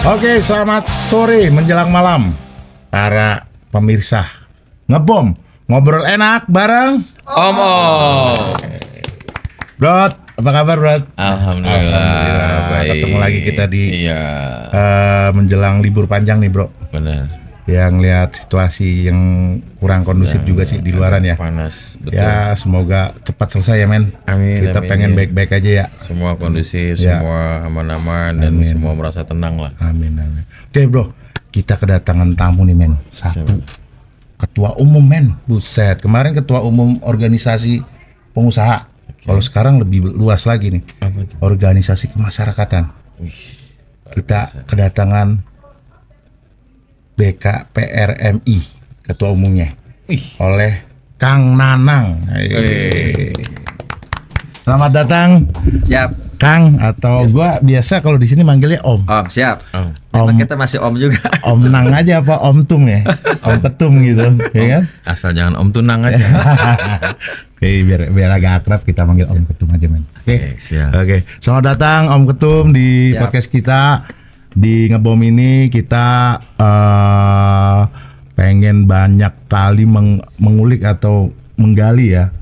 Oke, selamat sore menjelang malam para pemirsa Ngebom, ngobrol enak bareng Om. Brot, apa kabar Brot? Alhamdulillah, baik. Ketemu lagi kita di Iya, menjelang libur panjang nih Bro. benar. Yang lihat situasi yang kurang kondusif juga sih di luaran ya. Panas, betul. Ya semoga cepat selesai ya men. Amin. Kita amin, pengen ya. baik-baik aja ya. Semua kondusif, Ya. semua aman-aman dan Amin. semua merasa tenang lah. Amin amin. Oke Bro, kita kedatangan tamu nih men. Satu ketua umum men. Buset, kemarin ketua umum organisasi pengusaha. Kalau sekarang lebih luas lagi nih. Apa tuh? Organisasi kemasyarakatan. Wih, Kita kedatangan BKPRMI ketua umumnya Wih. oleh Kang Nanang. Selamat datang Siap, Kang, atau gua biasa kalau di sini manggilnya Om. Om, siap. Oh, Memang Om. kita masih Om juga. Om Nang aja apa Om Tung ya? Om Ketum gitu, ya kan? asal jangan Om Tunang aja. Oke, biar agak akrab kita manggil Om Ketum aja men. Oke. Siap. Oke, selamat datang Om Ketum di Siap. podcast kita. Di Ngebom ini kita pengen banyak kali mengulik atau menggali ya.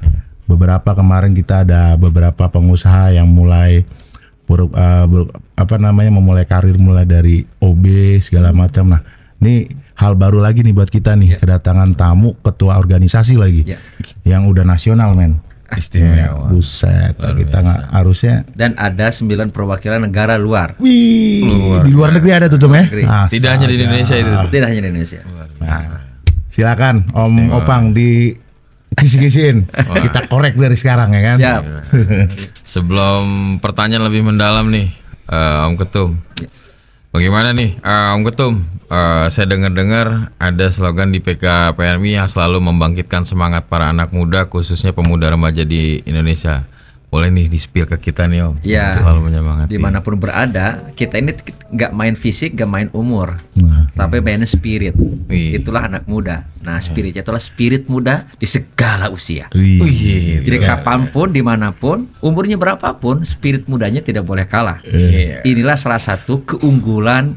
Beberapa kemarin kita ada beberapa pengusaha yang mulai memulai karir mulai dari OB segala macam. Nah, ini hal baru lagi nih buat kita nih, kedatangan tamu ketua organisasi lagi Ya. yang udah nasional men. Istimewa. Buset, Luar kita nggak biasa. harusnya. Dan ada 9 perwakilan negara luar. Wih, Luar di luar negeri ada tuh Tum ya? Negeri. Tidak hanya di Astaga. Indonesia itu. Tidak hanya di Indonesia. Nah, silakan Om Istimewa. Opang di kisi-kisiin. Kita korek dari sekarang ya kan? Siap. Sebelum pertanyaan lebih mendalam nih, Om Ketum. Bagaimana nih, Om Ketum? Saya dengar-dengar ada slogan di PKPRMI yang selalu membangkitkan semangat para anak muda, khususnya pemuda remaja di Indonesia. Boleh nih di-spill ke kita nih Om. Iya. Selalu menyemangati. Dimanapun berada, kita ini nggak main fisik, nggak main umur, Nah, tapi mainnya spirit. Wih. Itulah anak muda. Nah, spiritnya itulah spirit muda di segala usia. wih. Wih, Jadi luar kapanpun, dimanapun, umurnya berapapun, spirit mudanya tidak boleh kalah. Iya. Inilah salah satu keunggulan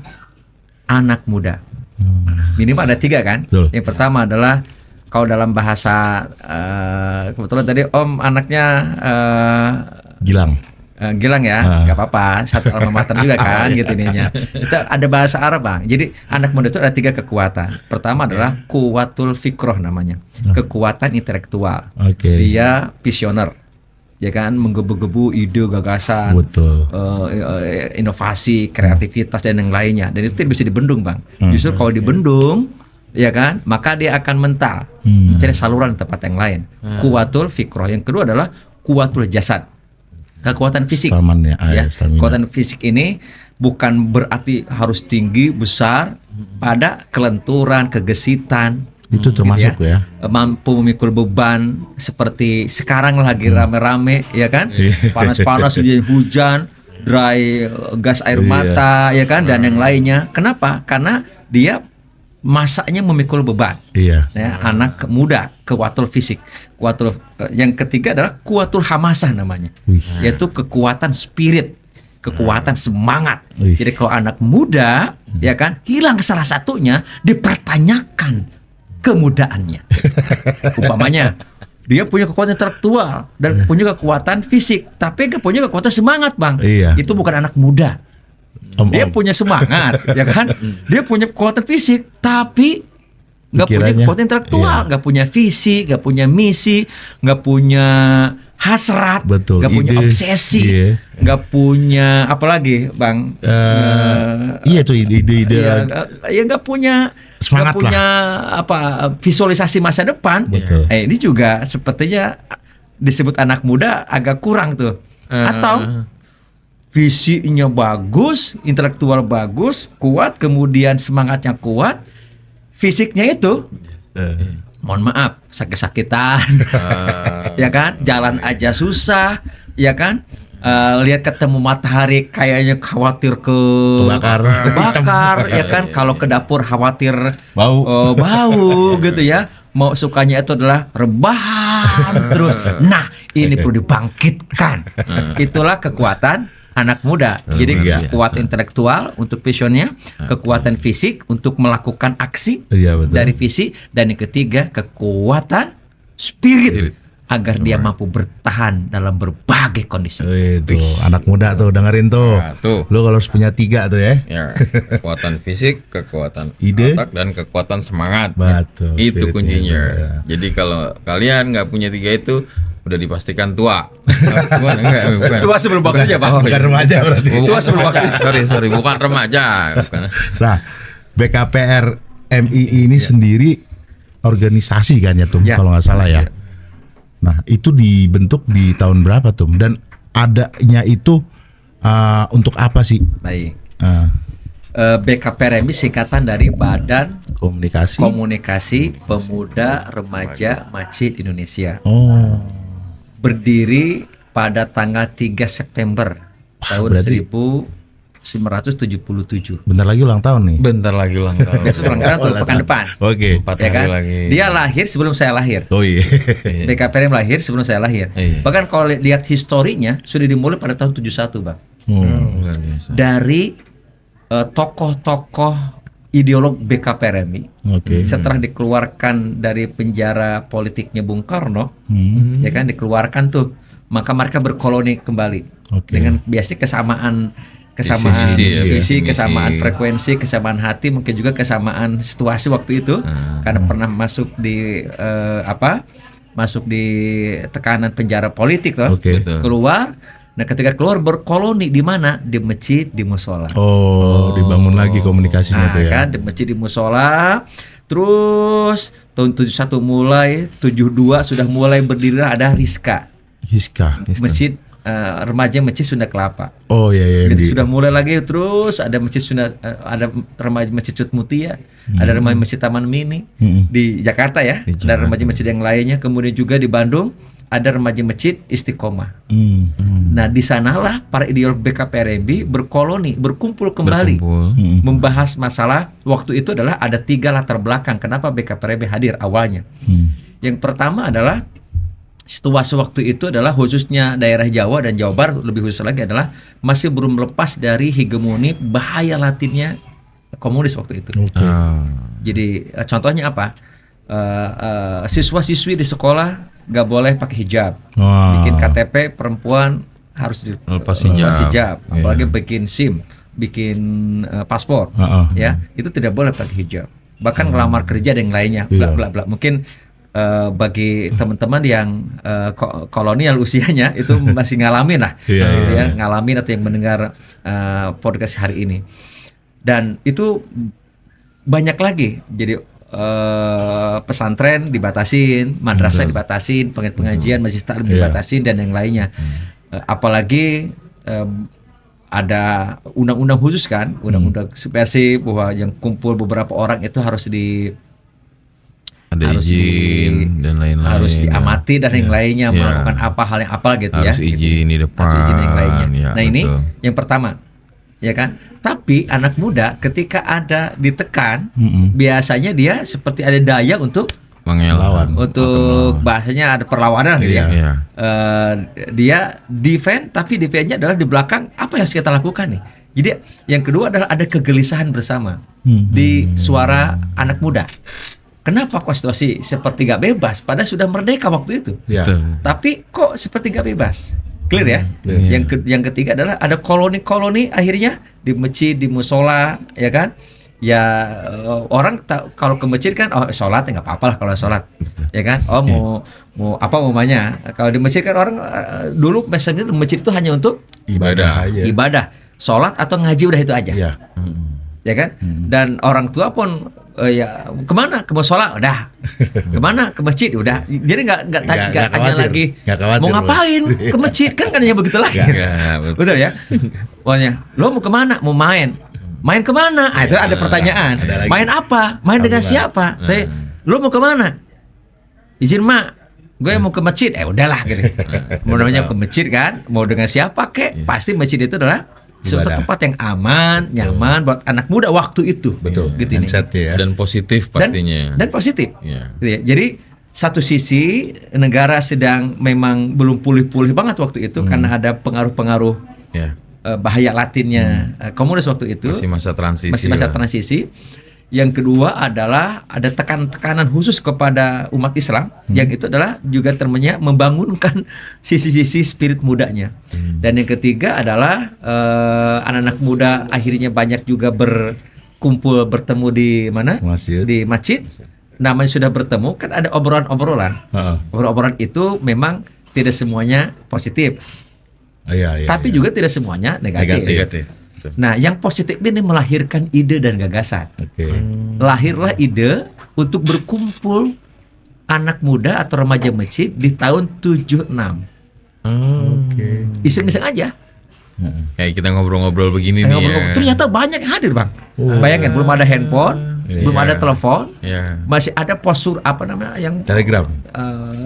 anak muda. Minimal ada 3 kan. Betul. Yang pertama adalah kalau dalam bahasa kebetulan tadi Om anaknya Gilang. Gilang ya, nggak apa-apa, satu alma mater juga kan gitu ininya. Itu ada bahasa Arab Bang. Jadi anak muda itu ada 3 kekuatan. Pertama adalah kuwatul fikroh namanya, kekuatan intelektual. Oke. Dia visioner, ya kan, menggebu-gebu ide, gagasan, Betul. inovasi, kreativitas dan yang lainnya. Dan itu tidak bisa dibendung Bang. Justru kalau dibendung, ya kan, maka dia akan mental, mencari saluran di tempat yang lain. Kuwatul fikroh. Yang kedua adalah kuwatul jasad, kekuatan fisik. Stamina, Ya, stamina. kekuatan fisik ini bukan berarti harus tinggi, besar, pada kelenturan, kegesitan. Itu termasuk ya. Mampu memikul beban seperti sekarang lagi rame-rame, ya kan? Panas-panas, hujan, dry, gas air mata, ya kan, dan yang lainnya. Kenapa? Karena dia masaknya memikul beban. Iya. Ya, anak muda, kuwatul fisik. Kuwatul yang ketiga adalah kuwatul hamasah namanya. Wih. Yaitu kekuatan spirit, kekuatan semangat. Wih. Jadi kalau anak muda, ya kan, hilang salah satunya, dipertanyakan kemudaannya. Umpamanya dia punya kekuatan intelektual dan punya kekuatan fisik, tapi nggak punya kekuatan semangat Bang. Iya. Itu bukan anak muda. Dia punya semangat, ya kan? Dia punya kekuatan fisik, tapi nggak punya Pikirannya, kekuatan intelektual, iya. nggak punya visi, nggak punya misi, nggak punya hasrat, Betul, nggak punya ide, obsesi, iya. nggak punya apa lagi, Bang? Iya tuh ide-ide. Ya nggak punya, Semangat nggak punya apa visualisasi masa depan. Betul. Ini juga sepertinya disebut anak muda agak kurang tuh. Atau visinya bagus, intelektual bagus, kuat, kemudian semangatnya kuat, fisiknya itu, mohon maaf, sakit-sakitan, ya kan, jalan aja susah, ya kan, lihat ketemu matahari kayaknya khawatir kebakar, ya kan, kalau ke dapur khawatir Bau. bau gitu ya. Mau sukanya itu adalah rebahan terus. Nah, ini perlu dibangkitkan. Itulah kekuatan anak muda. Jadi Luar biasa. kekuatan intelektual untuk visionnya, kekuatan fisik untuk melakukan aksi Iya betul. dari fisik, dan yang ketiga kekuatan spirit Spirit. agar dia mampu bertahan dalam berbagai kondisi. Itu anak muda tuh dengerin tuh. Nah, tuh. Lu kalau harus punya 3 tuh ya. Ya, kekuatan fisik, kekuatan Ide. otak, dan kekuatan semangat. Betul, Itu spiritnya kuncinya. itu, ya. Jadi kalau kalian nggak punya 3 itu, udah dipastikan tua. Bukan, enggak, bukan. Tua sebelum waktunya, Pak. Bukan remaja berarti. Oh, Tua bukan sebelum remaja. waktu. Sorry, bukan remaja. Bukan. Nah, BKPR MII ini sendiri organisasi kan ya Tum, Ya. kalau nggak salah ya. Nah, itu dibentuk di tahun berapa Tum? Dan adanya itu untuk apa sih? Baik. Uh, BKPRMI singkatan dari Badan komunikasi. Komunikasi Pemuda Remaja Masjid Indonesia. Oh, Berdiri pada tanggal 3 September tahun berarti- 1977. bentar lagi ulang tahun nih. Bentar lagi ulang tahun. Besok ulang tahun tuh, pekan depan. Oke. 4 Ya hari kan? lagi. Dia lahir sebelum saya lahir. Oh iya. Iya. BKPRM lahir sebelum saya lahir. Iya. Bahkan kalau lihat historinya sudah dimulai pada tahun 71, Bang. Luar biasa. Dari tokoh-tokoh ideolog BKPRMI. Oke. Setelah dikeluarkan dari penjara politiknya Bung Karno, Hmm. ya kan, dikeluarkan tuh, maka mereka berkoloni kembali Oke. dengan biasanya kesamaan Visi, ya, visi, misi. kesamaan frekuensi, kesamaan hati, mungkin juga kesamaan situasi waktu itu, karena pernah masuk di masuk di tekanan penjara politik loh. Oke. Betul. Keluar, nah ketika keluar berkoloni di mana? Di masjid, di musola. Oh, dibangun lagi komunikasinya Nah, tuh ya. kan di masjid, di musola. Terus tahun 71 mulai, 72 sudah mulai berdiri ada Rizka. Hiska. Masjid remaja Masjid Sunda Kelapa. Oh iya iya. Jadi sudah mulai lagi, terus ada masjid Sunda, ada remaja Masjid Cut Mutia, ada remaja Masjid Taman Mini di Jakarta ya, Di dan Jakarta. remaja masjid yang lainnya. Kemudian juga di Bandung ada remaja Masjid Istiqomah. Nah, di sanalah para ideolog BKPRMI berkoloni, berkumpul kembali, Berkumpul. membahas masalah. Waktu itu adalah ada 3 latar belakang kenapa BKPRMI hadir awalnya. Yang pertama adalah situasi waktu itu adalah khususnya daerah Jawa dan Jawa Barat, lebih khusus lagi adalah masih belum lepas dari hegemoni bahaya latinnya komunis waktu itu. Oke. Jadi contohnya apa? Siswa-siswi di sekolah nggak boleh pakai hijab, Wah. bikin KTP perempuan harus Lepas lepas hijab. hijab, apalagi Iya. bikin SIM, bikin paspor, Heeh. ya itu tidak boleh pakai hijab. Bahkan ngelamar kerja dan yang lainnya, bla Iya. bla bla. Mungkin bagi teman-teman yang kolonial usianya itu masih ngalamin lah, Iya, gitu iya. ya, ngalamin atau yang mendengar podcast hari ini. Dan itu banyak lagi. Jadi pesantren dibatasin, madrasah Betul. dibatasin, pengajian, majelis taklim Iya. dibatasin dan yang lainnya. Apalagi ada undang-undang khusus kan, undang-undang subversi bahwa yang kumpul beberapa orang itu harus Ada harus izin dan lain-lain. harus diamati dan yang Iya. lainnya, Iya. melakukan apa hal yang apa gitu ya. Harus izin di depan. Harus izin yang lainnya. Ya, Nah ini betul. yang pertama, ya kan. Tapi anak muda ketika ada ditekan, biasanya dia seperti ada daya untuk Melawan. untuk bahasanya ada perlawanan gitu ya. Iya. Dia defend, tapi defendnya adalah di belakang apa yang harus kita lakukan nih. Jadi yang kedua adalah ada kegelisahan bersama di suara anak muda. Kenapa kok situasi seperti gak bebas? Padahal sudah merdeka waktu itu. Ya. Betul. Tapi kok seperti gak bebas? Clear ya? Clear. Yang ketiga adalah ada koloni-koloni akhirnya di masjid, di musola, ya kan? Ya orang kalau ke masjid kan, oh sholat ya nggak apa-apa lah kalau sholat, ya kan? Oh mau apa umumnya? Kalau di masjid kan orang dulu misalnya masjid itu hanya untuk Ibadah. aja. ibadah, sholat atau ngaji udah itu aja, Iya. ya kan? Dan orang tua pun ya kemana? Ke musola udah, kemana? Ke masjid udah. Jadi nggak tanya khawatir. lagi Nggak khawatir mau loh. ngapain ke masjid, kan hanya begitu lagi. Iya, betul. Betul ya? Pokoknya lo mau kemana? Mau main. Main kemana? Itu ada pertanyaan. ada lagi. Main apa? Main dengan siapa? Tapi, lo mau kemana? Izin mak, gue mau ke masjid. Udahlah gitu. Mau namanya ke masjid kan? Mau dengan siapa kek? Pasti masjid itu adalah suatu Ibadah. tempat yang aman, nyaman buat anak muda waktu itu. Betul. Gitu ini. Mindsetnya ya. Dan positif pastinya. Dan positif. Iya. Gitu ya. Jadi satu sisi negara sedang memang belum pulih-pulih banget waktu itu karena ada pengaruh-pengaruh Ya. bahaya Latinnya komunis waktu itu. Masih masa transisi. Masih masa lah. transisi. Yang kedua adalah ada tekanan khusus kepada umat Islam, yang itu adalah juga termenya membangunkan sisi-sisi spirit mudanya. Dan yang ketiga adalah anak-anak muda akhirnya banyak juga berkumpul bertemu di mana? Masjid. Di masjid. Namanya sudah bertemu kan ada obrolan-obrolan. Obrolan-obrolan itu memang tidak semuanya positif, Iya, tapi juga tidak semuanya negatif. Negatif. Nah, yang positif ini melahirkan ide dan gagasan. Oke. Lahirlah ide untuk berkumpul anak muda atau remaja masjid di tahun 76. Oke. Iseng-iseng aja. Kayak kita ngobrol-ngobrol begini nih ya. Ternyata banyak yang hadir, Bang. Oh. Bayangkan belum ada handphone, Iya. belum ada telepon, Ya. masih ada postur apa namanya yang Telegram.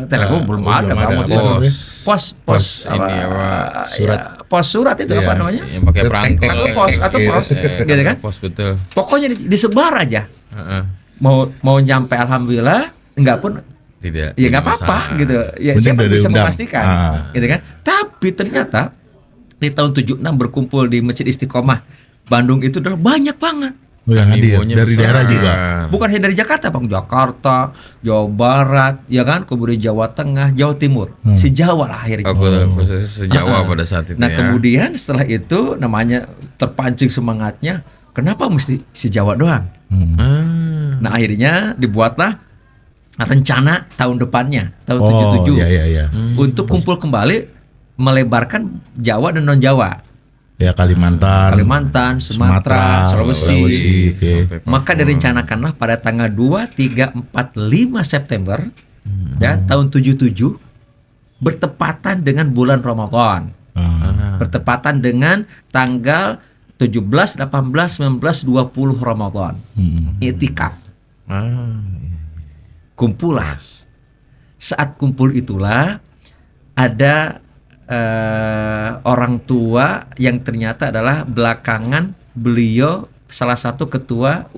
telepon belum ada, belum Bang. ada. Waktu itu. Pos ini apa, surat. Pos surat itu Iya. apa namanya? Yang pakai perangko. Atau pos, gitu kan? Pos betul. Pokoknya disebar aja. Heeh. Mau nyampe alhamdulillah, enggak pun Tidak. ya tidak nggak apa-apa masalah. gitu ya, Penting siapa udah bisa diundang. memastikan gitu kan. Tapi ternyata di tahun 76 berkumpul di Masjid Istiqomah Bandung itu adalah banyak banget, Oh, yang hadir Animonya dari besar. daerah juga. bukan hanya dari Jakarta, Bang. Jakarta, Jawa Barat, ya kan, kemudian Jawa Tengah, Jawa Timur, sejawa lah akhirnya. Aku khususnya sejawa pada saat itu Nah ya. kemudian setelah itu namanya terpancing semangatnya, kenapa mesti sejawa doang? Nah akhirnya dibuatlah rencana tahun depannya, tahun 77, Iya. untuk kumpul kembali melebarkan Jawa dan non Jawa, Ya Kalimantan, Sumatera, Sulawesi. Oke. Maka direncanakanlah pada tanggal 2, 3, 4, 5 September ya tahun 77, bertepatan dengan bulan Ramadan, bertepatan dengan tanggal 17, 18, 19, 20 Ramadan. Iktikaf. Kumpulah. Saat kumpul itulah ada orang tua yang ternyata adalah belakangan beliau salah satu ketua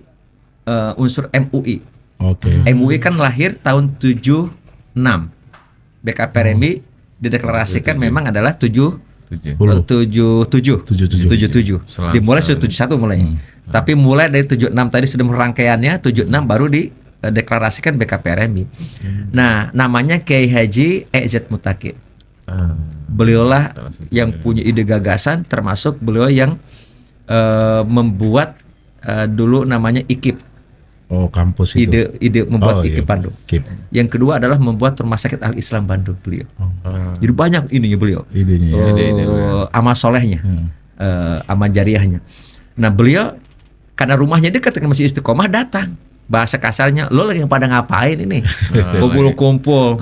unsur MUI. Oke. MUI kan lahir tahun 76. BKPRMI dideklarasikan memang adalah 77. Dimulai sudah 71 mulainya. Tapi mulai dari 76 tadi sudah merangkaiannya, 76 baru dideklarasikan BKPRMI. Nah, namanya Kiai Haji EZ Mutakin. Beliaulah yang punya ide gagasan, termasuk beliau yang membuat dulu namanya IKIP. Oh, kampus itu. Ide membuat IKIP iya. Bandung. Kip. Yang kedua adalah membuat Rumah Sakit Al Islam Bandung beliau. Jadi banyak ininya beliau. Idenya ya. Amal solehnya, amal jariahnya. Nah beliau karena rumahnya dekat dengan Masjid Istiqomah, datang. Bahasa kasarnya, lo lagi pada ngapain ini? Kumpul-kumpul.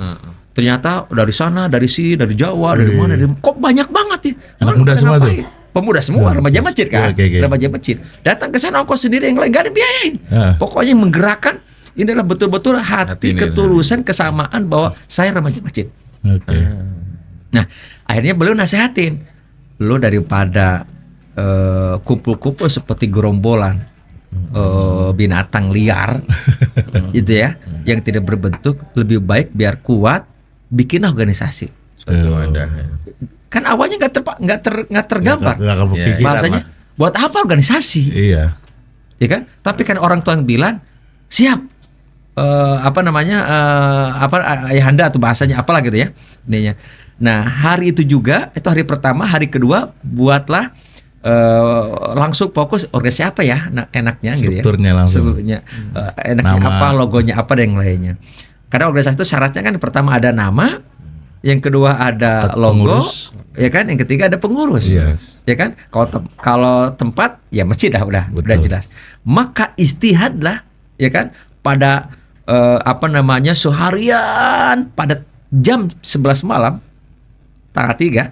Ternyata dari sana, dari sini, dari Jawa, dari mana, kok banyak banget ya? Anak Lo muda pada semua ngapain? Pemuda semua, remaja masjid kan? Oke. Remaja masjid. Datang ke sana ongkos sendiri, yang lain gak ada yang biayain. Pokoknya menggerakkan. Ini adalah betul-betul hati ini, ketulusan, kesamaan bahwa saya remaja masjid. Oke. Nah, akhirnya beliau nasehatin, lo daripada kumpul-kumpul seperti gerombolan binatang liar, gitu ya, yang tidak berbentuk, lebih baik biar kuat, bikin organisasi. Satu wadah. Kan awalnya nggak tergambar. Nggak kepikiran, Bahasanya, buat apa organisasi? Iya. Ya kan? Tapi kan orang tua yang bilang siap, ayahanda atau bahasanya apalah gitu ya. Ininya. Nah hari itu juga, itu hari pertama, hari kedua buatlah langsung fokus organisasi apa ya enaknya gitu ya. Strukturnya langsung. Strukturnya, enaknya Nama. apa, logonya apa dan yang lainnya. Karena organisasi itu syaratnya kan pertama ada nama, yang kedua ada logo, Pengurus. ya kan, yang ketiga ada pengurus. Iya. Ya kan? Kalau tempat ya masjid udah Betul. jelas. Maka istihadlah, ya kan, pada seharian pada jam 11 malam tanggal 3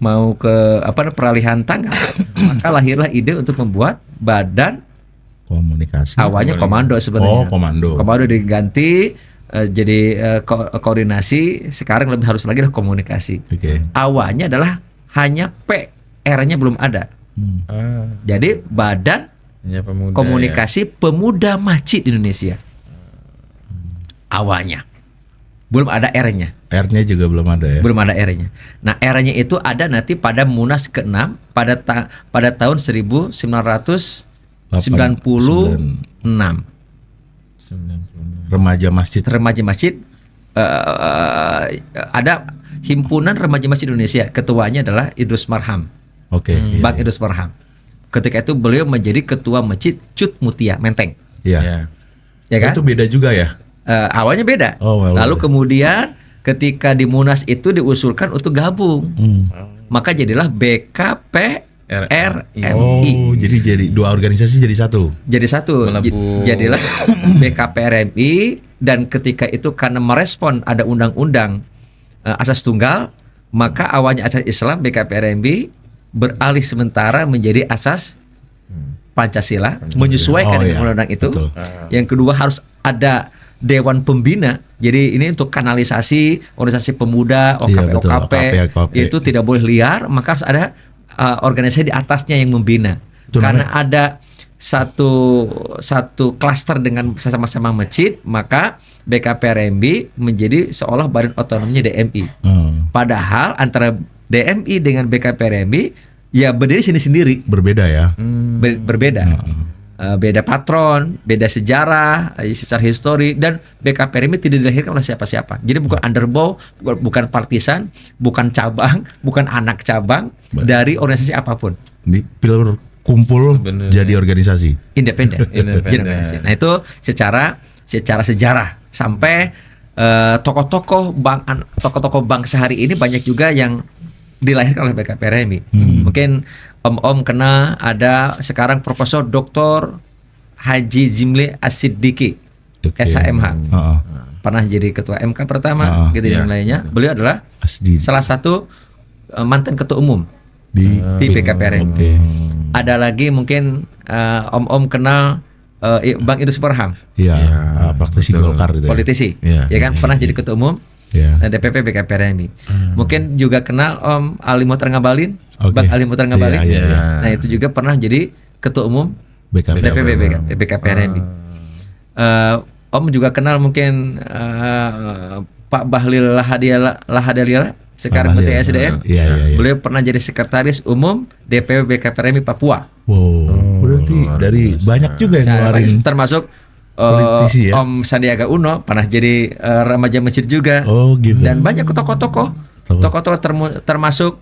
mau ke peralihan tanggal. Maka lahirlah ide untuk membuat badan Komunikasi. awalnya komando sebenarnya. Oh, komando. Komando diganti jadi koordinasi, sekarang lebih harus lagi lah komunikasi. Oke. Awalnya adalah hanya P, R-nya belum ada. Jadi Badan Ya, pemuda, Komunikasi Pemuda Masjid Indonesia. Awalnya belum ada R-nya. R-nya juga belum ada ya. Belum ada R-nya. Nah, R-nya itu ada nanti pada Munas ke-6 pada tahun 1996. 96. Remaja masjid. Remaja Masjid, ada Himpunan Remaja Masjid Indonesia. Ketuanya adalah Idrus Marham, Oke. iya, Bang iya. Idrus Marham. Ketika itu beliau menjadi ketua masjid Cut Mutia Menteng, Iya. Ya. ya kan? Itu beda juga ya. Awalnya beda. Oh, well, Lalu well. kemudian ketika di Munas itu diusulkan untuk gabung, maka jadilah BKPRMI. Oh, jadi dua organisasi jadi satu. Jadi satu, Melebu. jadilah BKPRMI, dan ketika itu karena merespon ada undang-undang asas tunggal, maka awalnya asas Islam BKPRMI beralih sementara menjadi asas Pancasila, menyesuaikan Oh, dengan iya. undang-undang itu. Betul. Yang kedua harus ada Dewan Pembina. Jadi ini untuk kanalisasi organisasi pemuda, Iya, OKP, betul. OKP, OKP. itu tidak boleh liar, maka harus ada organisasi di atasnya yang membina. Itu Karena ada satu klaster dengan sama-sama masjid, maka BKPRMI menjadi seolah badan otonomnya DMI. Padahal antara DMI dengan BKPRMI ya berdiri sendiri-sendiri, Berbeda ya. berbeda. Beda patron, beda sejarah, secara histori, dan BKPRMI tidak dilahirkan oleh siapa-siapa. Jadi bukan underbow, bukan partisan, bukan cabang, bukan anak cabang dari organisasi apapun. Di pilur kumpul Sebenarnya. jadi organisasi. Independen. Independen. Jadi organisasi. Nah itu secara sejarah sampai tokoh-tokoh bangsa hari ini banyak juga yang dilahirkan oleh BKPRMI. Mungkin Om kenal ada sekarang Profesor Dr. Haji Zimli As-Siddiqi, Oke. SHMH. Heeh. Pernah jadi ketua MK pertama, gitu iya. dan lainnya. Beliau adalah Asdi salah satu mantan ketua umum di di BKPRMI. Oke. Ada lagi mungkin Om kenal Bang Idrus Marham, Iya, Iya, praktisi betul. Golkar gitu ya. politisi, Iya, ya kan, pernah jadi ketua umum Iya. DPP BKPRMI. Mungkin juga kenal Om Ali Muhtar Ngabalin, Oke. Bang Ali Muhtar Ngabalin. Iya, iya. Nah itu juga pernah jadi ketua umum BKP. DPP BKPRMI. Om juga kenal mungkin Pak Bahlil Lahadalia, sekarang Bahlil. Menteri SDM. Iya, iya, iya. Beliau pernah jadi sekretaris umum DPP BKPRMI Papua. Wow, berarti luar dari biasa. banyak juga yang Nah, ngeluarin. termasuk politisi ya? Om Sandiaga Uno pernah jadi remaja masjid juga. Oh gitu. Dan banyak tokoh-tokoh termasuk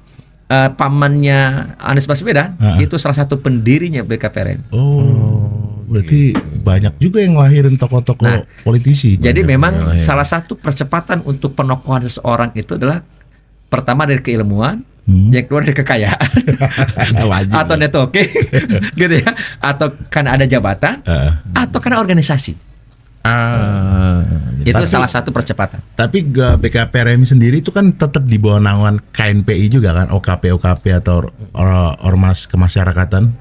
pamannya Anies Baswedan, itu salah satu pendirinya BKPRMI. Oh, berarti banyak juga yang ngelahirin tokoh-tokoh Nah, politisi. Jadi memang ya. salah satu percepatan untuk penokohan seseorang itu adalah pertama dari keilmuan, yang kedua dari kekayaan, Wajib. atau networking, gitu ya, atau karena ada jabatan, atau karena organisasi. Itu Tapi- salah satu percepatan. Tapi BKPRMI sendiri itu kan tetap di bawah naungan KNPI juga kan, OKP atau ormas kemasyarakatan.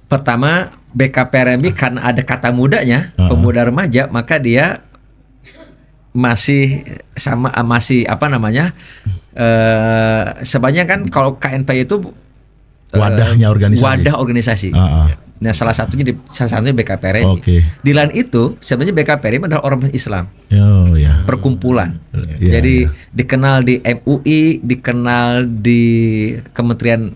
Pertama, BKPRMI karena ada kata mudanya, pemuda remaja, maka dia masih sebenarnya kan kalau KNPI itu Wadahnya organisasi. wadah organisasi. Nah, salah satunya BKPRMI. Oke. Di lain itu, sebenarnya BKPRMI adalah ormas Islam, Oh ya. perkumpulan. Iya, Jadi iya. dikenal di MUI, dikenal di kementerian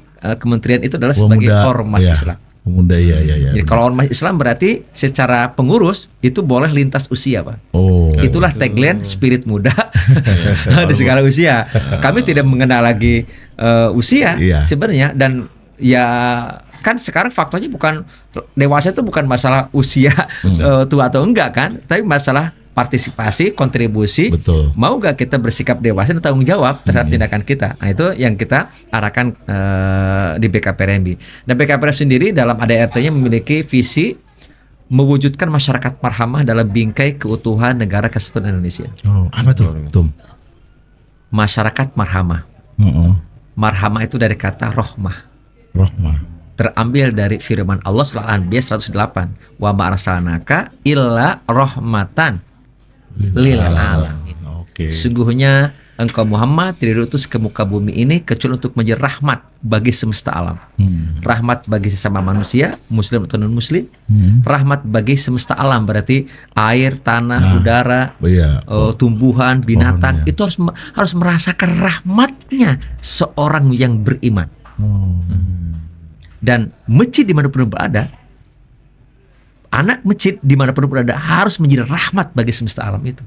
itu adalah sebagai Pemuda, ormas iya. Islam. Pemuda iya. Jadi kalau ormas Islam berarti secara pengurus itu boleh lintas usia, Pak. Oh. Itulah tagline spirit muda di segala usia. Kami tidak mengenal lagi usia Iya. sebenarnya, dan ya kan sekarang faktanya bukan dewasa itu bukan masalah usia tua atau enggak kan, tapi masalah partisipasi, kontribusi. Betul. Mau gak kita bersikap dewasa dan tanggung jawab terhadap tindakan kita. Nah itu yang kita arahkan di BKPRMI. Dan BKPRMI sendiri dalam ADRT-nya memiliki visi mewujudkan masyarakat marhamah dalam bingkai keutuhan negara kesatuan Indonesia. Oh, apa tuh? Tum. Masyarakat marhamah. Marhamah itu dari kata rohmah. Rohmah. Terambil dari firman Allah surah Al-Anbiya 108. Wa ma arsalnaka illa rahmatan lil alamin. Oke. Sungguhnya engkau Muhammad tidak diutus ke muka bumi ini kecuali untuk menjadi rahmat bagi semesta alam. Rahmat bagi sesama manusia, muslim atau non muslim. Rahmat bagi semesta alam berarti air, tanah, udara, tumbuhan, binatang. Pohon, ya. Itu harus merasakan rahmatnya seorang yang beriman. Dan masjid dimanapun berada, anak masjid dimanapun berada harus menjadi rahmat bagi semesta alam itu.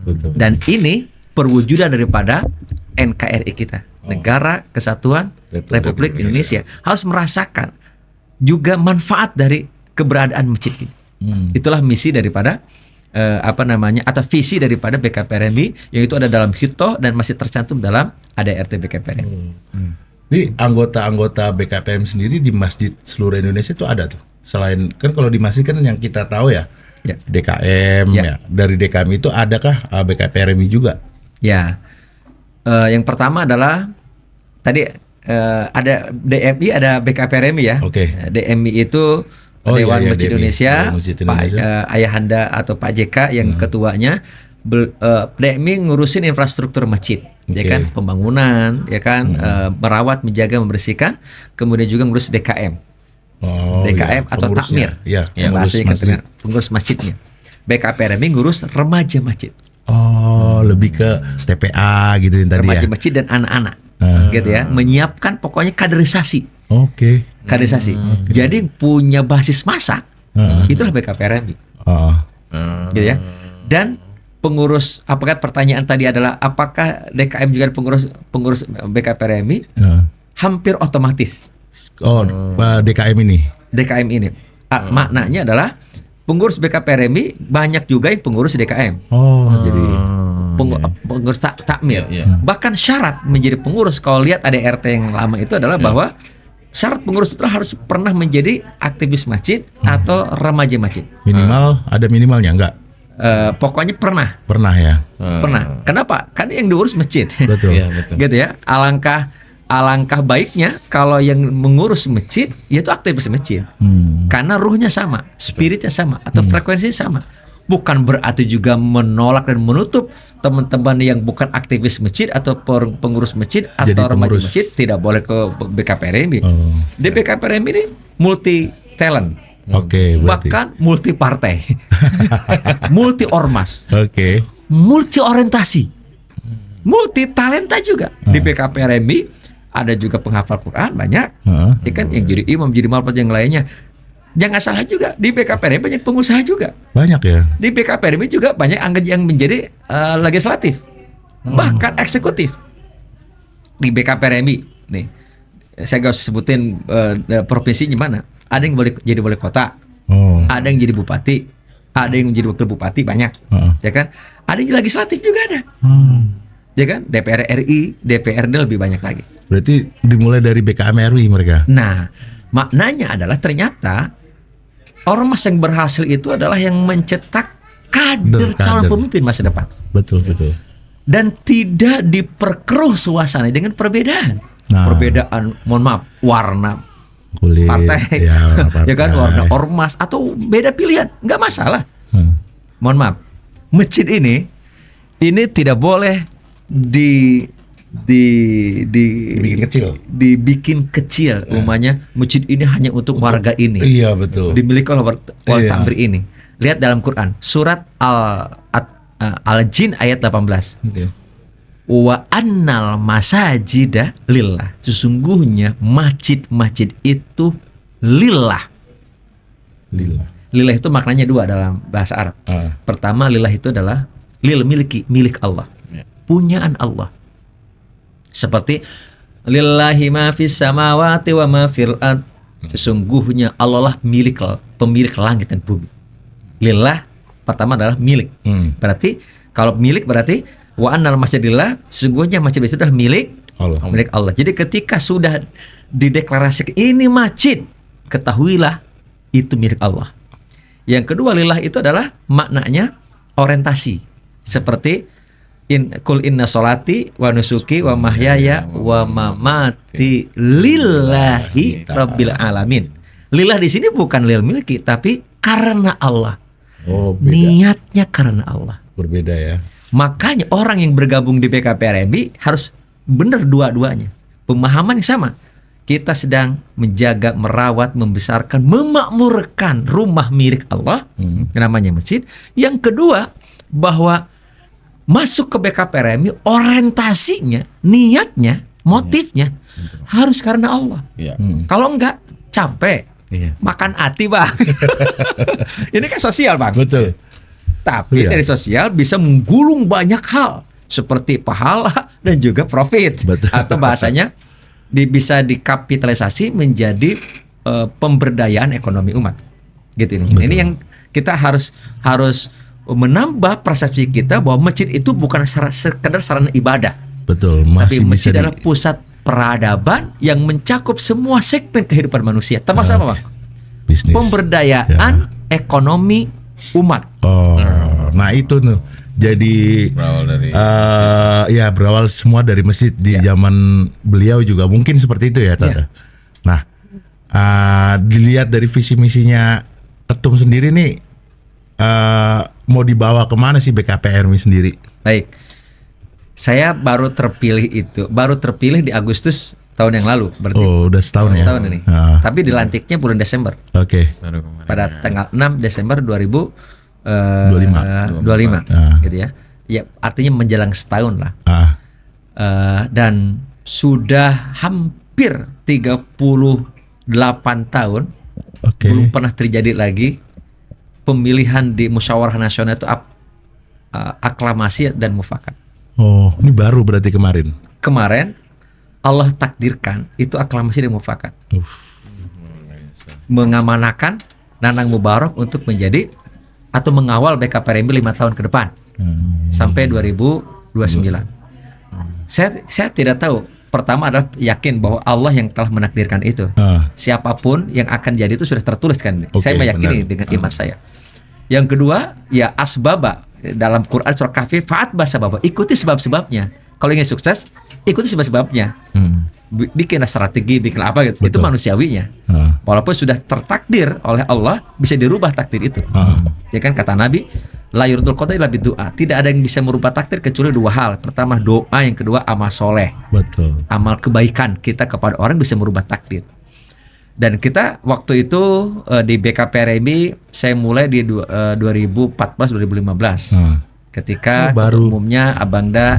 Betul. Dan ini perwujudan daripada NKRI kita, Negara Kesatuan Republik Indonesia, harus merasakan juga manfaat dari keberadaan masjid ini. Itulah misi daripada atau visi daripada BKPRMI, yang itu ada dalam Hito dan masih tercantum dalam ADRT BKPRMI. Jadi anggota-anggota BKPM sendiri di masjid seluruh Indonesia itu ada tuh. Selain kan kalau di masjid kan yang kita tahu ya, DKM ya. Dari DKM itu adakah BKPRMI juga? Ya. Yang pertama adalah tadi ada DMI, ada BKPRMI ya. Oke. DMI itu Dewan Masjid Indonesia, Pak Ayahanda atau Pak JK yang ketuanya. DMI ngurusin infrastruktur masjid, ya kan, pembangunan, ya kan, merawat, menjaga, membersihkan, kemudian juga ngurus DKM. DKM atau takmir, pengurus masjidnya. BKPRMI ngurus remaja masjid. Lebih ke TPA gitu tadi remaja ya. masjid dan anak-anak, gitu ya, menyiapkan pokoknya kaderisasi. Kaderisasi. Jadi punya basis massa, itulah BKPRMI. Gitu ya. Dan pengurus, apakah pertanyaan tadi adalah apakah DKM juga pengurus BKPRMI? Hampir otomatis. DKM ini. DKM ini. Maknanya adalah pengurus BKPRMI banyak juga yang pengurus DKM. Jadi pengurus takmir. Bahkan syarat menjadi pengurus, kalau lihat ADRT yang lama itu adalah bahwa syarat pengurus itu harus pernah menjadi aktivis masjid atau remaja masjid. Minimal ada minimalnya enggak? Pokoknya pernah ya. Pernah. Kenapa? Kan yang diurus masjid. Betul. Gitu ya. Alangkah baiknya kalau yang mengurus masjid yaitu aktivis masjid. Karena ruhnya sama, spiritnya sama, atau frekuensinya sama. Bukan berarti juga menolak dan menutup teman-teman yang bukan aktivis masjid atau pengurus masjid atau remaja masjid tidak boleh ke BKPRMI. Di BKPRMI ini multi talent. Bahkan multi partai. Multi ormas. Multi orientasi. Multi talenta juga. Di BKPRMI ada juga penghafal Quran banyak, ya kan, yang jadi imam, jadi malpat yang lainnya. Jangan salah juga, di BKPRMI banyak pengusaha juga. Banyak ya. Di BKPRMI juga banyak anggota yang menjadi legislatif, bahkan eksekutif. Di BKPRMI, nih, saya gak usah sebutin provinsinya mana. Ada yang jadi wali kota, ada yang jadi bupati, ada yang menjadi wakil bupati, banyak, ya kan. Ada yang legislatif juga ada. Ya kan, DPR RI, DPRD lebih banyak lagi. Berarti dimulai dari BKM RI mereka. Nah, maknanya adalah ternyata ormas yang berhasil itu adalah yang mencetak kader calon pemimpin masa depan. Betul. Dan tidak diperkeruh suasana dengan perbedaan. Perbedaan, mohon maaf, warna kulit, partai, ya kan, warna ormas atau beda pilihan, nggak masalah. Mohon maaf, masjid ini tidak boleh dibikin kecil. Umumnya masjid ini hanya untuk warga ini. Iya, betul. Dimiliki oleh takmir ini. Lihat dalam Quran surat Al-Jin ayat 18. Wa annal masajida lillah. Sesungguhnya masjid-masjid itu lillah. Lillah itu maknanya dua dalam bahasa Arab. Pertama, lillah itu adalah milik Allah. Punyaan Allah. Seperti lillahi ma fis samawati wa ma fil ard. Sesungguhnya Allah lah pemilik langit dan bumi. Lillah pertama adalah milik. Berarti kalau milik berarti wa annal masjidillah, sesungguhnya masjid itu adalah milik Allah. Jadi ketika sudah dideklarasikan ini masjid, ketahuilah itu milik Allah. Yang kedua, lillah itu adalah maknanya orientasi. Seperti Kul inna sholati wa nusuki wa mahyaya wa mamati lillahi rabbil alamin. Lillah di sini bukan lil milki, tapi karena Allah. Beda. Niatnya karena Allah. Berbeda ya. Makanya orang yang bergabung di BKPRMI harus benar dua-duanya. Pemahaman yang sama. Kita sedang menjaga, merawat, membesarkan, memakmurkan rumah milik Allah, namanya masjid. Yang kedua, bahwa masuk ke BKPRMI orientasinya, niatnya, motifnya harus karena Allah. Iya. Kalau enggak, capek. Iya. Makan hati, Bang. Ini kan sosial, Bang. Betul. Tapi Iya. dari sosial bisa menggulung banyak hal seperti pahala dan juga profit. Betul. Atau bahasanya bisa dikapitalisasi menjadi pemberdayaan ekonomi umat. Gitu ini. Betul. Ini yang kita harus menambah persepsi kita bahwa masjid itu bukan sekedar sarana ibadah, Betul. tapi Masih masjid bisa adalah pusat peradaban yang mencakup semua segmen kehidupan manusia. Termasuk apa, Bang? bisnis. Pemberdayaan ekonomi umat. Oh, nah itu tuh. Jadi Berawal dari ya berawal semua dari masjid di Ya. zaman beliau juga mungkin seperti itu ya, Tata. Nah, dilihat dari visi misinya Ketum sendiri nih, mau dibawa kemana sih BKPRMI sendiri? Baik. Saya baru terpilih di Agustus tahun yang lalu, berarti. Oh, udah setahun ya. Setahun ini. Ah, Tapi dilantiknya bulan Desember. Oke. baru kemarin. Pada tanggal 6 Desember 25. 2025. Ah. Gitu ya. Ya, artinya menjelang setahun lah. Dan sudah hampir 38 tahun Oke. belum pernah terjadi lagi pemilihan di musyawarah nasional itu aklamasi dan mufakat. Oh, ini baru berarti kemarin. Kemarin Allah takdirkan itu aklamasi dan mufakat, mengamanakan Nanang Mubarak untuk menjadi atau mengawal BKPRMI 5 tahun ke depan sampai 2029. Saya tidak tahu. Pertama adalah yakin bahwa Allah yang telah menakdirkan itu. Siapapun yang akan jadi itu sudah tertulis kan. Oke, Saya meyakini benar. dengan iman saya. Yang kedua, ya asbaba dalam Quran surah Kahfi, fa'at basababa, ikuti sebab-sebabnya. Kalau ingin sukses, ikuti sebab-sebabnya. Bikinlah strategi, bikin apa gitu. Itu Betul. manusiawinya. Walaupun sudah tertakdir oleh Allah, bisa dirubah takdir itu. Ya kan kata Nabi, la yurdul qada illa bidu'a. Tidak ada yang bisa merubah takdir kecuali dua hal. Pertama doa, yang kedua amal soleh. Betul. Amal kebaikan kita kepada orang bisa merubah takdir. Dan kita waktu itu di BKPRMI saya mulai di 2014-2015 ketika baru. ketua umumnya Abangda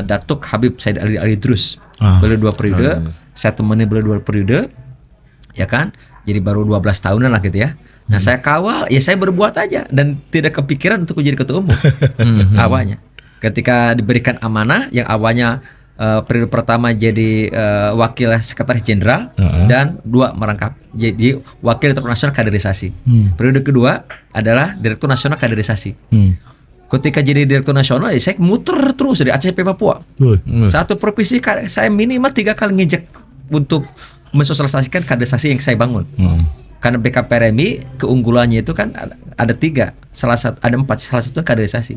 Datuk Habib Said Ali Idrus. Beliau 2 periode, saya temani beliau 2 periode, ya kan? Jadi baru 12 tahunan lah gitu ya. Nah saya kawal, ya saya berbuat aja dan tidak kepikiran untuk menjadi ketua umum awalnya. Ketika diberikan amanah yang awalnya periode pertama jadi wakil sekretaris jenderal dan 2 merangkap jadi wakil direktur nasional kaderisasi. Periode kedua adalah direktur nasional kaderisasi. Ketika jadi direktur nasional, ya saya muter terus dari Aceh sampai Papua. Satu provinsi saya minimal 3 kali ngejek untuk mensosialisasikan kaderisasi yang saya bangun. Karena BKPRMI keunggulannya itu kan ada 3, ada 4, salah satu kaderisasi.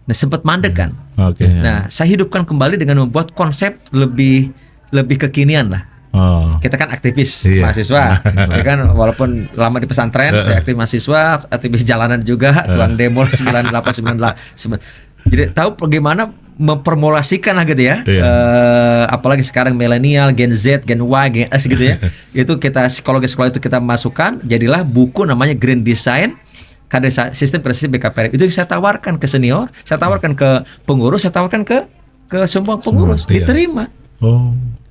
Nah sempat mandek kan. Oke. Nah saya hidupkan kembali dengan membuat konsep lebih kekinian lah. Kita kan aktivis mahasiswa, ya kan walaupun lama di pesantren, aktivis mahasiswa, aktivis jalanan juga, tuang demo 9898. Jadi tahu bagaimana memformulasikan lah gitu ya. Apalagi sekarang milenial, Gen Z, Gen Y, Gen S gitu ya. Itu kita psikologi sekolah itu kita masukkan, jadilah buku namanya Grand Design Sistem Kaderisasi BKPRMI. Itu yang saya tawarkan ke senior, saya tawarkan ke pengurus, saya tawarkan ke semua pengurus. Diterima.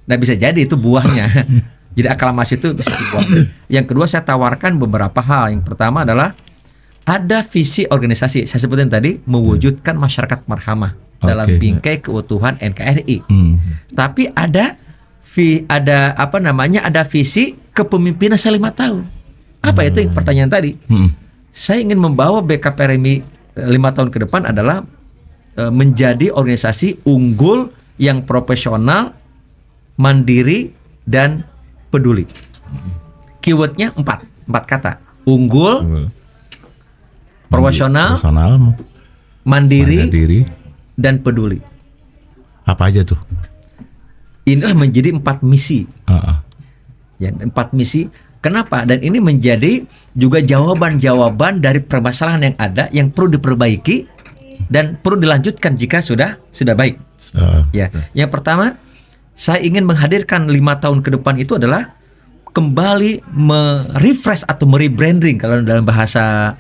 Nah bisa jadi itu buahnya. Jadi aklamasi itu bisa dibuat. Yang kedua saya tawarkan beberapa hal. Yang pertama adalah ada visi organisasi. Saya sebutin tadi mewujudkan masyarakat marhamah dalam bingkai keutuhan NKRI. Tapi ada visi kepemimpinan selama 5 tahun. Apa itu yang pertanyaan tadi? Saya ingin membawa BKPRMI 5 tahun ke depan adalah menjadi organisasi unggul yang profesional, mandiri dan peduli. Keywordnya 4 kata: unggul, profesional, mandiri, dan peduli. Apa aja tuh? Inilah menjadi 4 misi. Ya, 4 misi. Kenapa? Dan ini menjadi juga jawaban-jawaban dari permasalahan yang ada yang perlu diperbaiki dan perlu dilanjutkan jika sudah baik. Ya, yang pertama saya ingin menghadirkan 5 tahun ke depan itu adalah kembali merefresh atau merebranding kalau dalam bahasa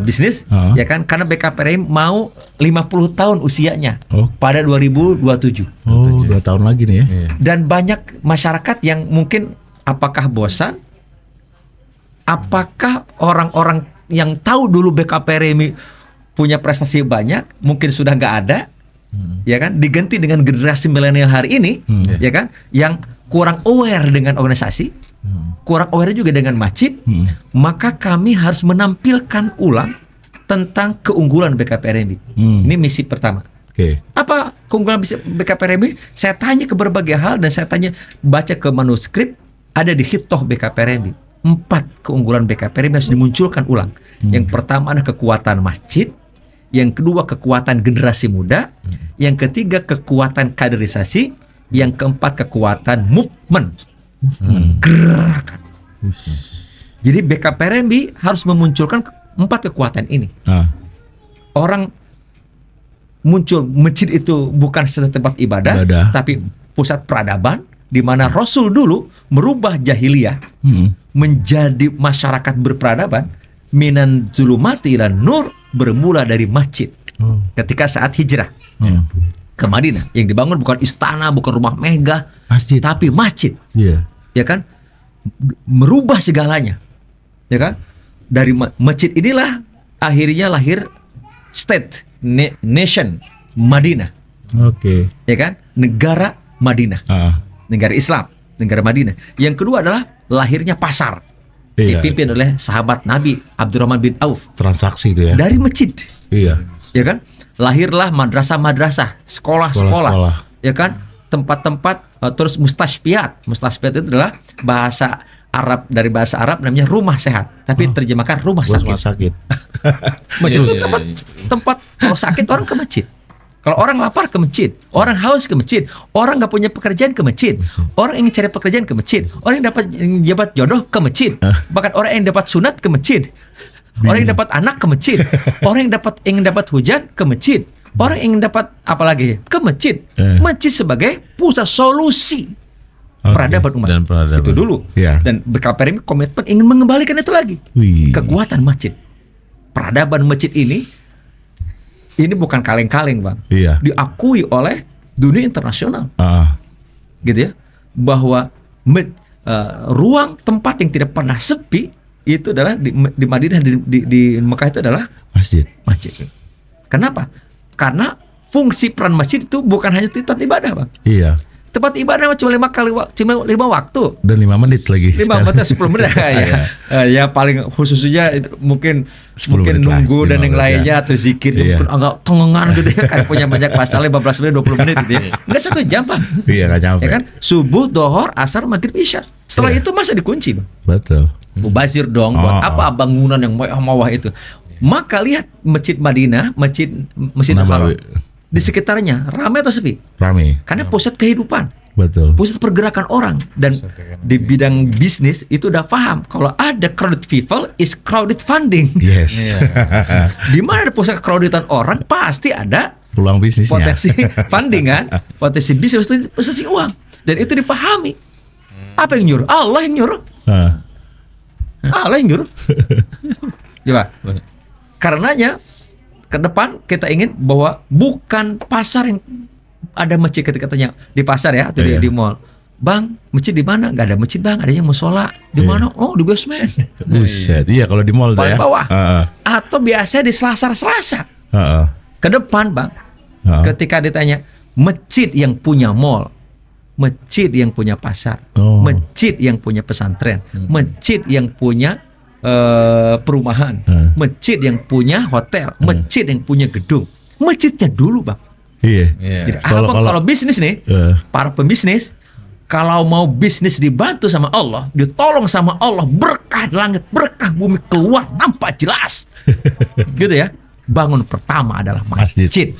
bisnis, ya kan, karena BKPRI mau 50 tahun usianya pada 2027. 2 tahun lagi nih ya. Dan banyak masyarakat yang mungkin apakah bosan, apakah orang-orang yang tahu dulu BKPRI punya prestasi banyak mungkin sudah nggak ada, ya kan, diganti dengan generasi milenial hari ini, ya kan, yang kurang aware dengan organisasi, kurang aware juga dengan masjid, maka kami harus menampilkan ulang tentang keunggulan BKPRI. Ini misi pertama. Apa keunggulan BKPRI? Saya tanya ke berbagai hal dan saya baca ke manuskrip ada di Hitoh BKPRI. 4 keunggulan BKPRI harus dimunculkan ulang. Yang pertama adalah kekuatan masjid, yang kedua kekuatan generasi muda, yang ketiga kekuatan kaderisasi, yang keempat kekuatan movement. Gerakan. Jadi BKPRI harus memunculkan 4 kekuatan ini. Orang muncul masjid itu bukan tempat ibadah, tapi pusat peradaban di mana Rasul dulu merubah jahiliyah menjadi masyarakat berperadaban. Minan zulumati ila nur, bermula dari masjid. Ketika saat hijrah ke Madinah, yang dibangun bukan istana, bukan rumah megah, masjid, tapi masjid. Ya kan, merubah segalanya, ya kan. Dari masjid inilah akhirnya lahir state, nation Madinah. Ya kan, negara Madinah, negara Islam, negara Madinah. Yang kedua adalah lahirnya pasar, dipimpin oleh sahabat Nabi Abdurrahman bin Auf. Transaksi itu ya. Dari masjid. Ya kan, lahirlah madrasah-madrasah, sekolah-sekolah, ya kan, tempat-tempat, terus mustashfiat. Mustashfiat itu adalah bahasa Arab, dari bahasa Arab namanya rumah sehat, tapi terjemahkan rumah sakit. Rumah sakit. Masjid itu tempat kalau sakit orang ke masjid. Kalau orang lapar ke masjid, orang haus ke masjid, orang nggak punya pekerjaan ke masjid, orang ingin cari pekerjaan ke masjid, orang yang dapat jabat jodoh ke masjid, bahkan orang yang dapat sunat ke masjid, orang yang dapat anak ke masjid, orang yang ingin dapat hujan ke masjid, orang ingin dapat apa lagi ke masjid. Masjid sebagai pusat solusi peradaban umat. Itu dulu. Dan BKPRI komitmen ingin mengembalikan itu lagi. Kekuatan masjid, peradaban masjid ini bukan kaleng-kaleng, Bang. Diakui oleh dunia internasional. Gitu ya. Bahwa ruang tempat yang tidak pernah sepi itu adalah di Madinah, di Mekah itu adalah masjid. Kenapa? Karena fungsi peran masjid itu bukan hanya tempat ibadah, Bang. Tempat ibadah cuma 5 waktu. Dan 5 menit lagi. 5 menit, 10 menit ya paling khususnya mungkin nunggu dan yang lainnya atau zikir mungkin agak tengengan gitu ya, kan punya banyak pasal 15 menit 20 menit gitu ya. Enggak 1 jam, Bang. Enggak nyampe. Ya kan? Subuh, dohor, asar, maghrib, isya. Setelah itu masa dikunci, Bang. Betul. Mubazir dong, buat apa bangunan yang mewah-mewah itu. Maka lihat masjid Madinah, masjid Haram. Di sekitarnya ramai atau sepi? Ramai. Karena pusat kehidupan. Betul. Pusat pergerakan orang. Dan di bidang bisnis itu udah paham kalau ada crowded people is crowded funding. Yes. Di mana ada pusat crowdedan orang pasti ada peluang bisnisnya. Potensi funding kan, potensi bisnis, potensi uang. Dan itu difahami. Apa yang nyuruh? Allah yang nyuruh. Allah yang nyuruh. Coba. Karenanya ke depan kita ingin bahwa bukan pasar yang ada masjid, ketika tanya di pasar ya atau di mall, Bang, masjid di mana? Nggak ada masjid, Bang, adanya musola. Di mana? Oh, di basement. Buset. Iya, kalau di mall paling bawah. Atau biasanya di Selasa. Ke depan, Bang, ketika ditanya masjid yang punya mall, masjid yang punya pasar, masjid yang punya pesantren, masjid yang punya perumahan, masjid yang punya hotel, masjid yang punya gedung, masjidnya dulu, Bang. Jadi, kalau bisnis nih, para pembisnis, kalau mau bisnis dibantu sama Allah, ditolong sama Allah, berkah langit, berkah bumi keluar nampak jelas, gitu ya. Bangun pertama adalah masjid.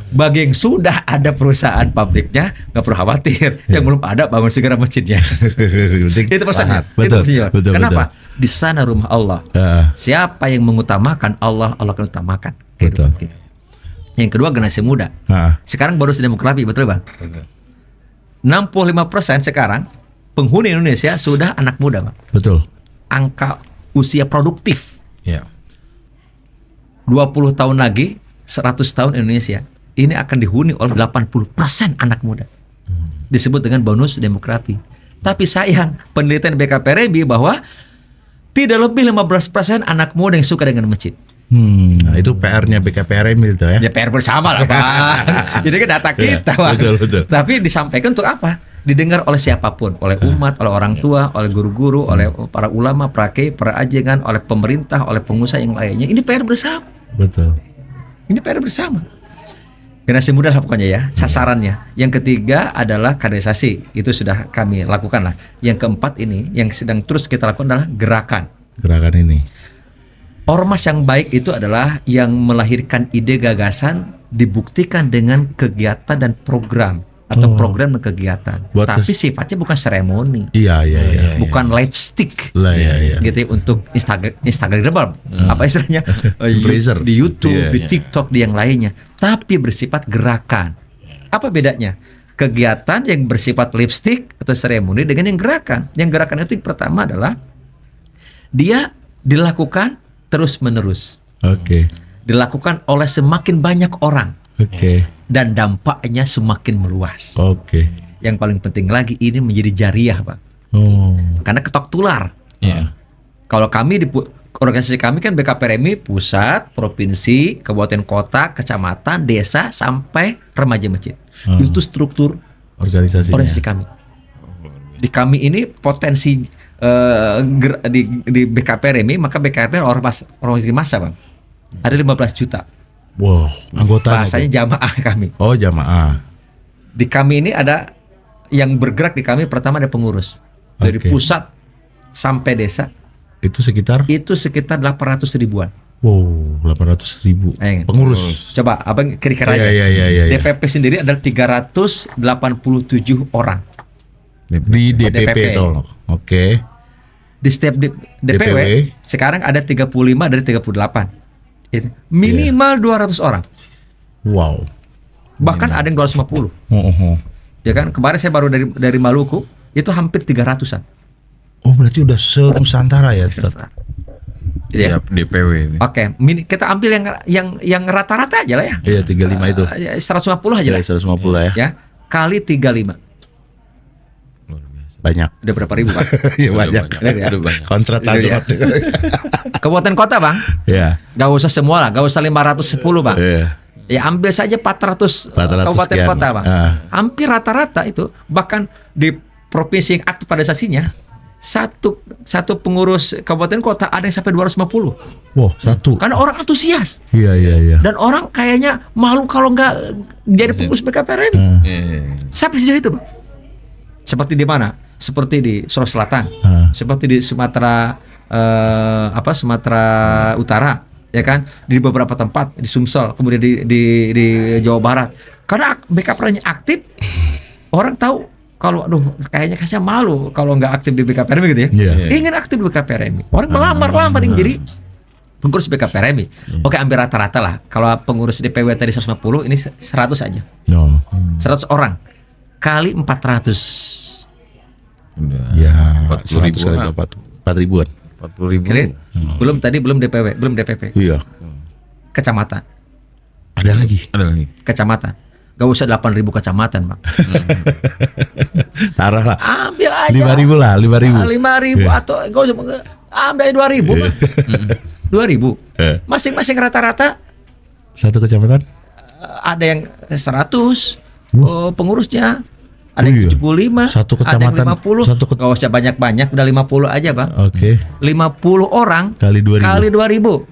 Bagi yang sudah ada perusahaan pabriknya, nggak perlu khawatir. Yang belum ada, bangun segera masjidnya. Itu pesannya. Betul. Kenapa? Di sana rumah Allah. Siapa yang mengutamakan Allah, Allah akan utamakan kehidupan kita. Yang kedua generasi muda. Ah, Sekarang bonus demografi, betul Bang? 65% sekarang penghuni Indonesia sudah anak muda Bang. betul. Angka usia produktif Ya. 20 tahun lagi 100 tahun Indonesia ini akan dihuni oleh 80% anak muda. Disebut dengan bonus demografi. Tapi sayang penelitian BKPRMI bahwa tidak lebih 15% anak muda yang suka dengan masjid. Nah, itu PR-nya BKPRM itu ya. Ya PR bersama lah Bang. Jadi kan data kita Iya, Bang. betul. Tapi disampaikan untuk apa? Didengar oleh siapapun, oleh umat, oleh orang tua, oleh guru-guru, oleh para ulama, para kiai, para ajengan, oleh pemerintah, oleh pengusaha yang lainnya. Ini PR bersama. Betul. Ini PR bersama. Generasi muda lah pokoknya ya, sasarannya. Yang ketiga adalah kaderisasi. Itu sudah kami lakukan lah. Yang keempat ini, yang sedang terus kita lakukan adalah gerakan. Gerakan ini. Ormas yang baik itu adalah yang melahirkan ide gagasan dibuktikan dengan kegiatan dan program atau program dan kegiatan. Buat Tapi sifatnya bukan seremoni, Iya. bukan live stick. Lah ya. Gitu ya, untuk Instagramable apa istilahnya Influencer. di YouTube, Iya, di TikTok, di yang lainnya, tapi bersifat gerakan. Apa bedanya? Kegiatan yang bersifat lipstick atau seremoni dengan yang gerakan. Yang gerakan itu yang pertama adalah dia dilakukan terus menerus, Oke. dilakukan oleh semakin banyak orang Oke. dan dampaknya semakin meluas. Oke. Yang paling penting lagi ini menjadi jariah, Pak. Oh. Karena ketok tular. Iya. Kalau kami di organisasi kami kan BKPRMI pusat, provinsi, kabupaten kota, kecamatan, desa sampai remaja masjid. Itu struktur Organisasinya. organisasi kami. Di kami ini potensi di BKPRMI, maka BKPRMI organisasi massa Bang. Ada 15 juta. Wow, anggotanya. Bahasanya jamaah kami. Oh, jamaah. Di kami ini ada yang bergerak di kami, pertama ada pengurus. Dari Oke. pusat sampai desa Itu sekitar itu sekitar 800 ribuan. wow, 800.000 pengurus. Coba abang kira-kira aja. Iya. DPP sendiri adalah 387 orang. Di DPP DPP. itu. Oke. Di setiap DPW, sekarang ada 35 dari 38. Itu. Minimal 200 orang. Wow. Bahkan ada yang 250. Ya kan? Kemarin saya baru dari Maluku, itu hampir 300-an. Oh, berarti udah se-Nusantara ya, Ustaz? Ya. Tiap DPW ini. Oke, kita ambil yang rata-rata aja lah ya. Iya, 35 itu. 150 aja Ya, lah. 150 lah ya. Ya, kali 35. Luar biasa. Banyak. Udah berapa ribu, Pak? Iya, Udah banyak. Udah banyak. Kontrak Itu dia. langsung. Kabupaten kota, Bang. Iya. Gak usah semua lah, gak usah 510, Bang. Iya. Ya ambil saja 400 400 kabupaten sekian. kota, Bang. Hampir rata-rata itu, bahkan di provinsi yang aktif pada sasinya, satu pengurus kabupaten kota ada yang sampai 250. Wow, satu. Karena orang antusias Iya. dan orang kayaknya malu kalau nggak jadi pengurus BKPRMI. Sampai sejauh itu, Bang. Seperti di mana? Seperti di Sulawesi Selatan, seperti di Sumatera Sumatera Utara, ya kan? Di beberapa tempat di Sumsel, kemudian di Jawa Barat. Karena BKPRMI aktif, orang tahu kalau aduh kayaknya kasih malu kalau nggak aktif di BKPRMI gitu ya. Iya. Ingin aktif di BKPRMI. Orang melamar ingin jadi pengurus BKPRMI. Oke, ambil rata-rata lah. Kalau pengurus DPW tadi 150, ini 100 aja. No. 100 orang kali 400. Udah. Ya, 40.000 orang. 4.000-an. 40.000. Belum DPW, belum DPP. Iya. Kecamatan. Ada lagi. Ada lagi. Kecamatan. Gak usah 8.000 kecamatan, Bang. Taruh lah. Ambil aja 5.000 lah, 5.000. 5.000 Iya. atau gak usah ambil 2.000, Bang. 2.000. Masing-masing rata-rata Satu kecamatan? ada yang 100 pengurusnya, ada Oh, yang iya. 75, Satu ada yang kecamatan, 50. Gak usah banyak-banyak, udah 50 aja, Bang. Oke. 50 orang Kali 2.000. kali 2.000.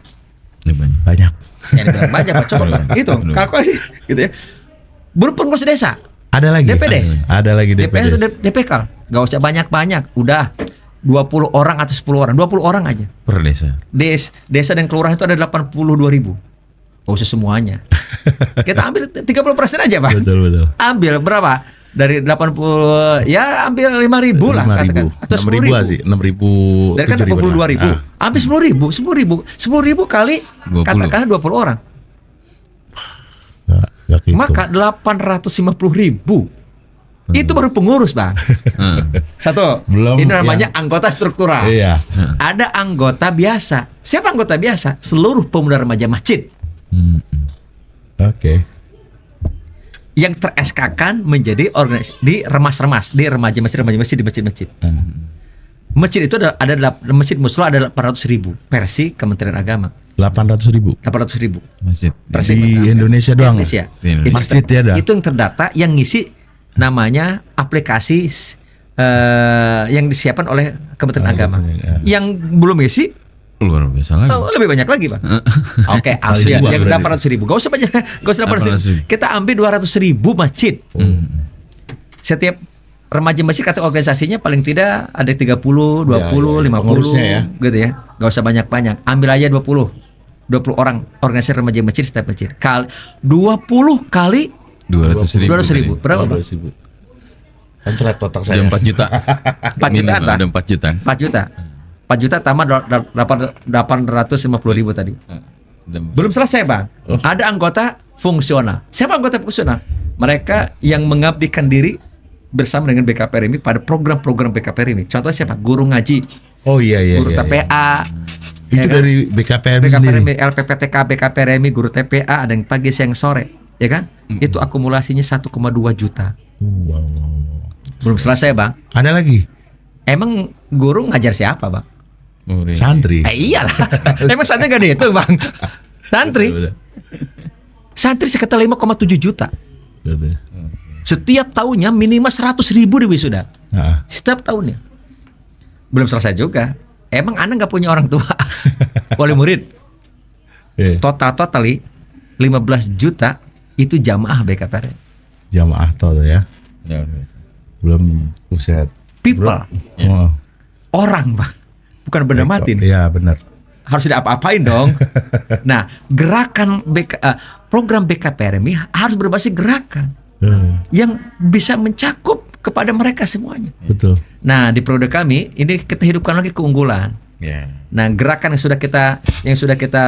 Ini banyak. Banyak. Ya, dibilang banyak, Pak. Coba, Pak. Gitu, kalkulasi gitu ya. Belum pengurus desa, Ada lagi. DPDes. Ada lagi DPS DPDes. DPK. Gak usah banyak-banyak, udah 20 orang atau 10 orang, 20 orang aja. Per desa. Desa dan kelurahan itu ada 82.000. Gak usah semuanya. Kita ambil 30% aja, Pak. Betul. Ambil berapa? Dari 80, ya ambil 5.000 lah 5.000. katakan. Atau 6.000 sih, 6.000. Dari kan 82.000. Ambil 10.000 kali 20. katakanlah 20 orang. Gak gitu. Maka 850.000 itu baru pengurus, Bang. Satu, Belum ini namanya anggota struktural. Iya. Ada anggota biasa. Siapa anggota biasa? Seluruh pemuda remaja masjid Oke. yang ter-SK-kan menjadi organisasi di remas-remas, di remaja masjid di masjid-masjid. Masjid itu ada masjid muslim ada 800.000 versi Kementerian Agama. 800.000 800.000 Masjid. versi di Kementerian Agama. Indonesia doang. Indonesia. Di Indonesia. Masjid ya ada. Itu yang terdata yang ngisi namanya aplikasi yang disiapkan oleh Kementerian Agama. ya. Yang belum ngisi Luar biasa lagi. lebih banyak lagi, Bang. Oke, Kali ambil dua yang berarti. 800.000. Gak usah banyak, gak usah 800.000. 800.000. Kita ambil 200.000 masjid. Setiap remaja masjid kata organisasinya paling tidak ada 30, 20, Ya, 50 pengurusnya ya. gitu ya. Gak usah banyak-banyak. Ambil aja 20 orang organisasi remaja masjid setiap masjid. 20 kali 200.000. 200.000. Berapa, Bang? 200.000. Kan otak Ada saya. 4 juta. 4 jutaan, Minimal Bang. ada 4 juta. 4 juta. 4 juta tambah 850.000 tadi. Belum selesai, Bang. Ada anggota fungsional. Siapa anggota fungsional? Mereka yang mengabdikan diri bersama dengan BKPRMI pada program-program BKPRMI. Contohnya siapa? Guru ngaji, Oh iya iya. guru iya, TPA, Itu ya kan? dari BKPM sendiri. BKPRMI, LPPTK, BKPRMI, guru TPA, ada yang pagi, siang, sore, ya kan? Itu akumulasinya 1,2 juta. Wow. Belum selesai, Bang. Ada lagi Emang guru ngajar siapa, Bang? santri. Iyalah. Emang santri gak dihitung, Bang? Santri. Betul, Santri sekitar 5,7 juta. betul. Setiap tahunnya minimal 100.000 di wisuda. Nah, Setiap tahunnya. Belum selesai juga. Emang Anda nggak punya orang tua? Wali murid. Totally 15 juta itu jamaah BKPR. jamaah toh ya. Luar biasa. Belum buset. People. Oh. Orang, Bang. Bukan benda mati nih. Iya benar. Harus diapa-apain dong. Nah, gerakan program BKPRMI harus berbasis gerakan yang bisa mencakup kepada mereka semuanya. Betul. Nah, di periode kami ini kita hidupkan lagi keunggulan. Ya. Nah, gerakan yang sudah kita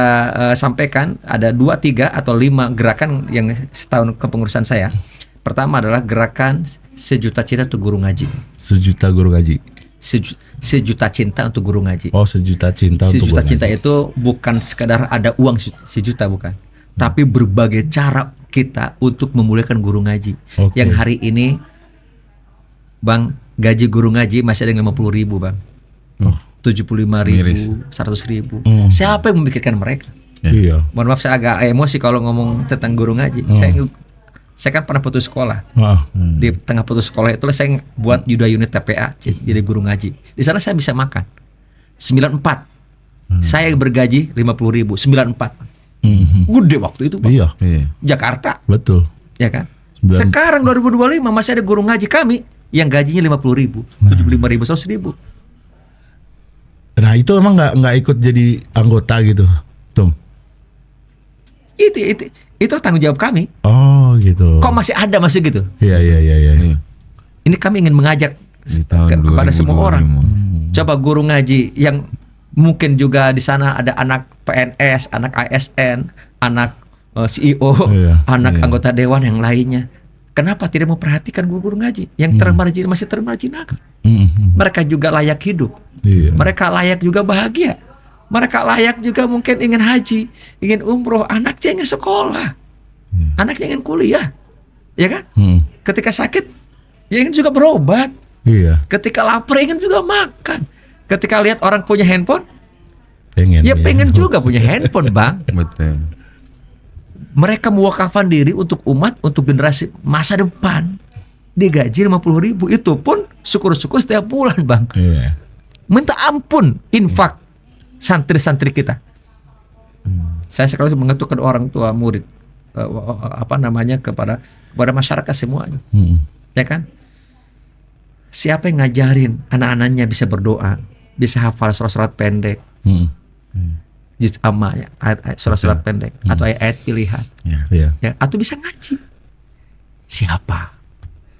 sampaikan ada 2, 3 atau 5 gerakan yang setahun kepengurusan saya. Pertama adalah gerakan sejuta cinta untuk guru ngaji. Sejuta guru ngaji. Sejuta cinta untuk guru ngaji. Oh, sejuta cinta untuk Sejuta guru cinta ngaji. itu bukan sekadar ada uang sejuta, bukan. Tapi berbagai cara kita untuk memuliakan guru ngaji. Oke. Yang hari ini, Bang, gaji guru ngaji masih ada yang 50.000, Bang. 75.000, Miris. 100.000. Hmm. Siapa yang memikirkan mereka? Iya. Mohon maaf, saya agak emosi kalau ngomong tentang guru ngaji. Saya kan pernah putus sekolah. Ah, Di tengah putus sekolah itulah saya buat Yuda unit TPA jadi guru ngaji. Di sana saya bisa makan 94. Saya bergaji 50.000, 94. Gede waktu itu, Bang. Iya, Iya. Jakarta, betul. ya kan? 9. Sekarang 2025 masih ada guru ngaji kami yang gajinya 50.000, 75.000, 100.000. Nah, itu emang nggak ikut jadi anggota gitu, Tom? Itu tanggung jawab kami. Oh, gitu. Kok masih ada masih gitu? Iya. Iya. Ini kami ingin mengajak Di tahun kepada semua 2025. orang. Coba guru ngaji yang mungkin juga di sana ada anak PNS, anak ASN, anak CEO, Iya. anak Iya. anggota dewan yang lainnya. Kenapa tidak memperhatikan guru-guru ngaji yang masih termarginalkan? Mereka juga layak hidup. Iya. Mereka layak juga bahagia. Mereka layak juga mungkin ingin haji, ingin umroh, anaknya ingin sekolah, anaknya ingin kuliah, ya kan? Ketika sakit, ya ingin juga berobat. Iya. Ketika lapar, ingin juga makan. Ketika lihat orang punya handphone, Pengen. ya pengen juga punya handphone, Bang. Betul. Mereka mewakafkan diri untuk umat, untuk generasi masa depan. Digaji 50.000, itu pun syukur-syukur setiap bulan, Bang. Iya. Minta ampun infak santri-santri kita. Saya sekali mengetuk ke orang tua murid, kepada masyarakat semuanya, ya kan? Siapa yang ngajarin anak-anaknya bisa berdoa, bisa hafal surat-surat pendek, juz amma, surat-surat pendek, atau ayat-ayat pilihan, Iya. ya, atau bisa ngaji? Siapa?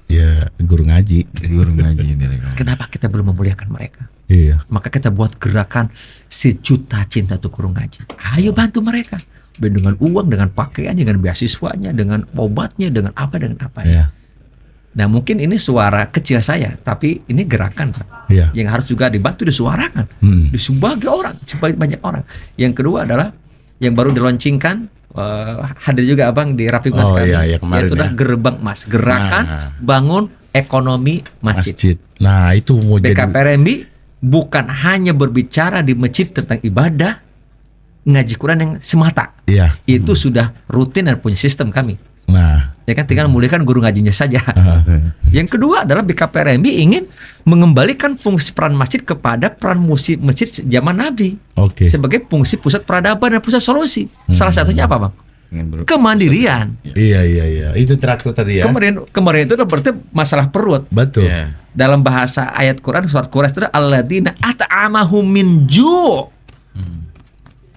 Ya, guru ngaji. Guru ngaji dari kamu. Kenapa kita belum memuliakan mereka? Iya. Maka kita buat gerakan sejuta cinta untuk guru ngaji. Ayo bantu mereka. dengan uang, dengan pakaiannya, dengan beasiswanya, dengan obatnya, dengan apa. Iya. Nah mungkin ini suara kecil saya, tapi ini gerakan Pak, Iya. yang harus juga dibantu disuarakan di sebagai banyak orang. Yang kedua adalah yang baru dilaunchingkan, hadir juga Abang di Rapimnas kami, iya, kemarin yaitu adalah ya. Gerbang Emas, gerakan Nah. bangun ekonomi masjid. Nah, itu mau jadi BKPRMB bukan hanya berbicara di masjid tentang ibadah, ngaji Quran yang semata. iya. Itu sudah rutin dan punya sistem kami. Nah, Ya kan, tinggal memulihkan guru ngajinya saja. Betul. Yang kedua adalah BKPRMB ingin mengembalikan fungsi peran masjid kepada peran masjid zaman Nabi oke. sebagai fungsi pusat peradaban dan pusat solusi. Salah satunya apa, Bang? Kemandirian. Iya. Itu terakhir tadi ya. Kemarin itu adalah berarti masalah perut. Betul. Iya. Dalam bahasa ayat Quran, surat Quraisy itu adalah alladzina at'amahum min ju'.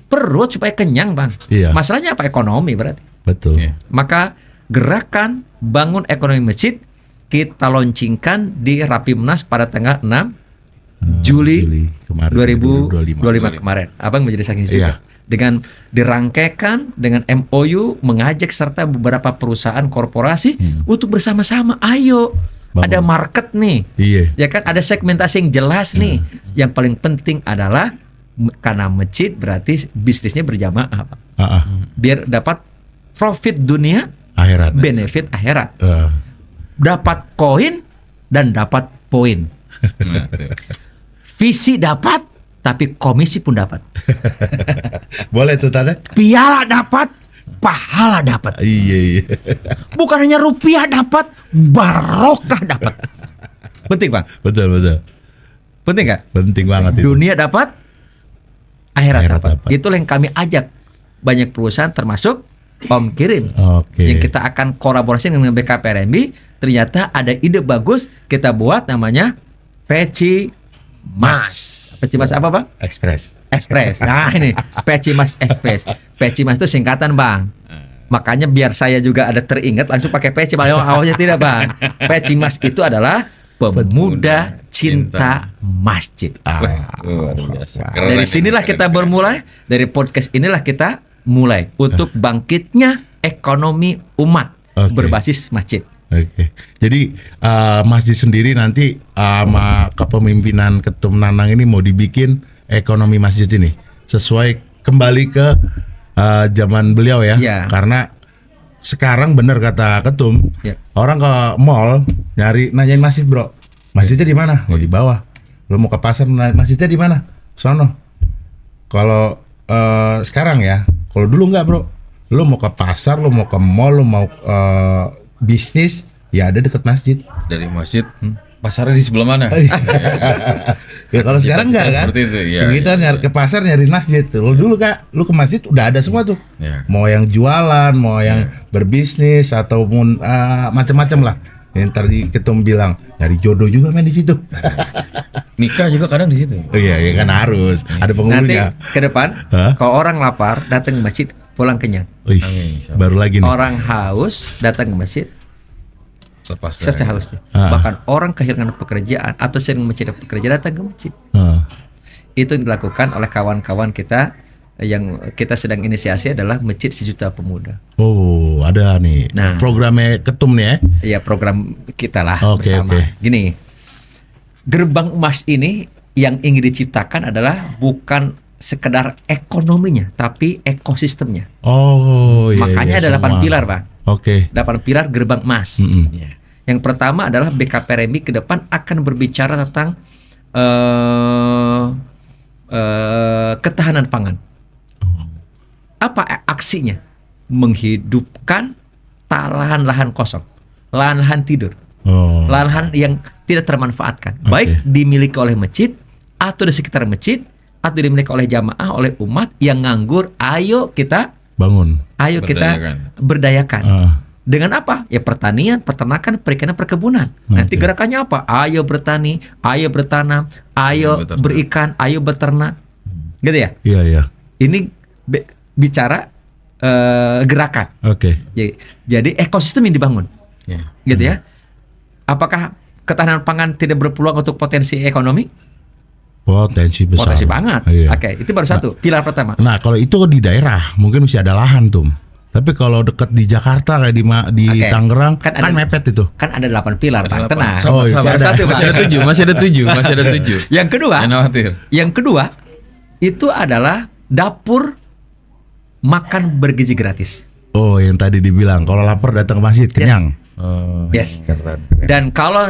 Perut supaya kenyang, Bang. Iya. Masalahnya apa? Ekonomi berarti. Betul. Iya. Maka gerakan bangun ekonomi masjid kita launchingkan di Rapimnas pada tanggal 6 Juli kemarin 2025 kemarin. Abang menjadi saksi juga. Iya. Dengan dirangkaikan dengan MOU mengajak serta beberapa perusahaan korporasi untuk bersama-sama. Ayo, Bangun. ada market nih. Iya. Ya kan, ada segmentasi yang jelas nih. Yang paling penting adalah karena masjid berarti bisnisnya berjamaah, Pak. Biar dapat profit dunia, Akhirat. benefit akhirat. Eh, Dapat koin dan dapat poin. Nah, tuh. Visi dapat, tapi komisi pun dapat. boleh tuh tadi? Piala dapat, pahala dapat. Iya. Bukan hanya rupiah dapat, barokah dapat. Penting, Bang. Betul. Penting nggak? Penting banget itu. Dunia dapat, akhirat Akhirat dapat. dapat. Itulah yang kami ajak banyak perusahaan termasuk Om Kirim. Oke. Yang kita akan kolaborasi dengan BKPRMB. Ternyata ada ide bagus, kita buat namanya Peci Mas. Peci Mas apa, Bang? Express. Express. Nah ini Peci Mas Express. Peci Mas itu singkatan, Bang. Makanya biar saya juga ada teringat langsung pakai peci. Awalnya tidak, Bang. Peci Mas itu adalah pemuda cinta masjid. Luar biasa. Keren Dari ini, sinilah keren. kita bermulai. Dari podcast inilah kita mulai untuk bangkitnya ekonomi umat Oke. berbasis masjid. Oke. Jadi masjid sendiri nanti sama kepemimpinan Ketum Nanang ini mau dibikin ekonomi masjid ini sesuai kembali ke zaman beliau ya. Iya. Karena sekarang bener kata Ketum, Ya. orang ke mall nanyain masjid, bro. Masjidnya di mana? Lo di bawah. Lo mau ke pasar, masjidnya di mana? Sono. Kalau sekarang ya, kalau dulu nggak, bro. Lo mau ke pasar, lo mau ke mall, lo mau bisnis, ya ada dekat masjid. Dari masjid, pasarnya di sebelah mana? Ya kalau sekarang Cita-cita enggak kan? seperti itu, iya, Kita iya, nyari ke pasar nyari masjid. Lo dulu Kak, lu ke masjid udah ada semua tuh. Ya. Mau yang jualan, mau yang berbisnis ataupun macam-macam lah. Yang tadi Ketum bilang nyari jodoh juga main di situ. Nikah juga kadang di situ. Oh iya, ya kan harus ada Nanti penghulunya. ke depan, Hah? kalau orang lapar datang ke masjid, pulang kenyang. Wih, Amin, insyaallah. baru lagi nih. Orang haus datang ke masjid, Lepas selesai hausnya. Ah. Bahkan orang kehilangan pekerjaan atau sering mencari pekerjaan datang ke masjid. Ah, Itu yang dilakukan oleh kawan-kawan kita yang kita sedang inisiasi adalah Masjid Sejuta Pemuda. Oh, ada nih. Nah. Programnya Ketum nih ya. Ya program kita lah Oke, bersama. oke. Gini, gerbang emas ini yang ingin diciptakan adalah bukan sekedar ekonominya, tapi ekosistemnya. Oh, iya. Makanya iya, ada 8 semua. pilar, Pak. Oke. 8 pilar gerbang emas. Mm-mm. Ya. Yang pertama adalah BKPRMB ke depan akan berbicara tentang ketahanan pangan. Apa aksinya? Menghidupkan lahan-lahan kosong, lahan-lahan tidur, Oh. lahan yang tidak termanfaatkan, Oke. baik dimiliki oleh masjid atau di sekitar masjid atau dimiliki oleh jamaah, oleh umat yang nganggur. Ayo kita Berdayakan. berdayakan. Ah, Dengan apa? Ya pertanian, peternakan, perikanan, perkebunan. Nanti Oke. gerakannya apa? Ayo bertani, ayo bertanam, ayo Beternak. berikan, ayo beternak. Gitu ya? iya. Ini bicara gerakan. Oke. Jadi ekosistem yang dibangun. Ya. Gitu ya. Apakah ketahanan pangan tidak berpeluang untuk potensi ekonomi? Potensi besar. Potensi banget. Iya. Oke, itu baru satu pilar pertama. Nah, kalau itu di daerah mungkin masih ada lahan tuh. Tapi kalau dekat di Jakarta kayak di Oke. Tangerang Kan kan, ada- mepet itu. Kan ada 8 pilar, Bang. Ada Tenang. Oh, iya, Baru ada. satu, Masih ada Bang. 7, masih ada 7, masih ada 7. Yang kedua, Jangan khawatir. yang kedua itu adalah dapur makan bergizi gratis. Oh, yang tadi dibilang kalau lapar datang ke masjid kenyang. Oh, Yes. Keren. Dan kalau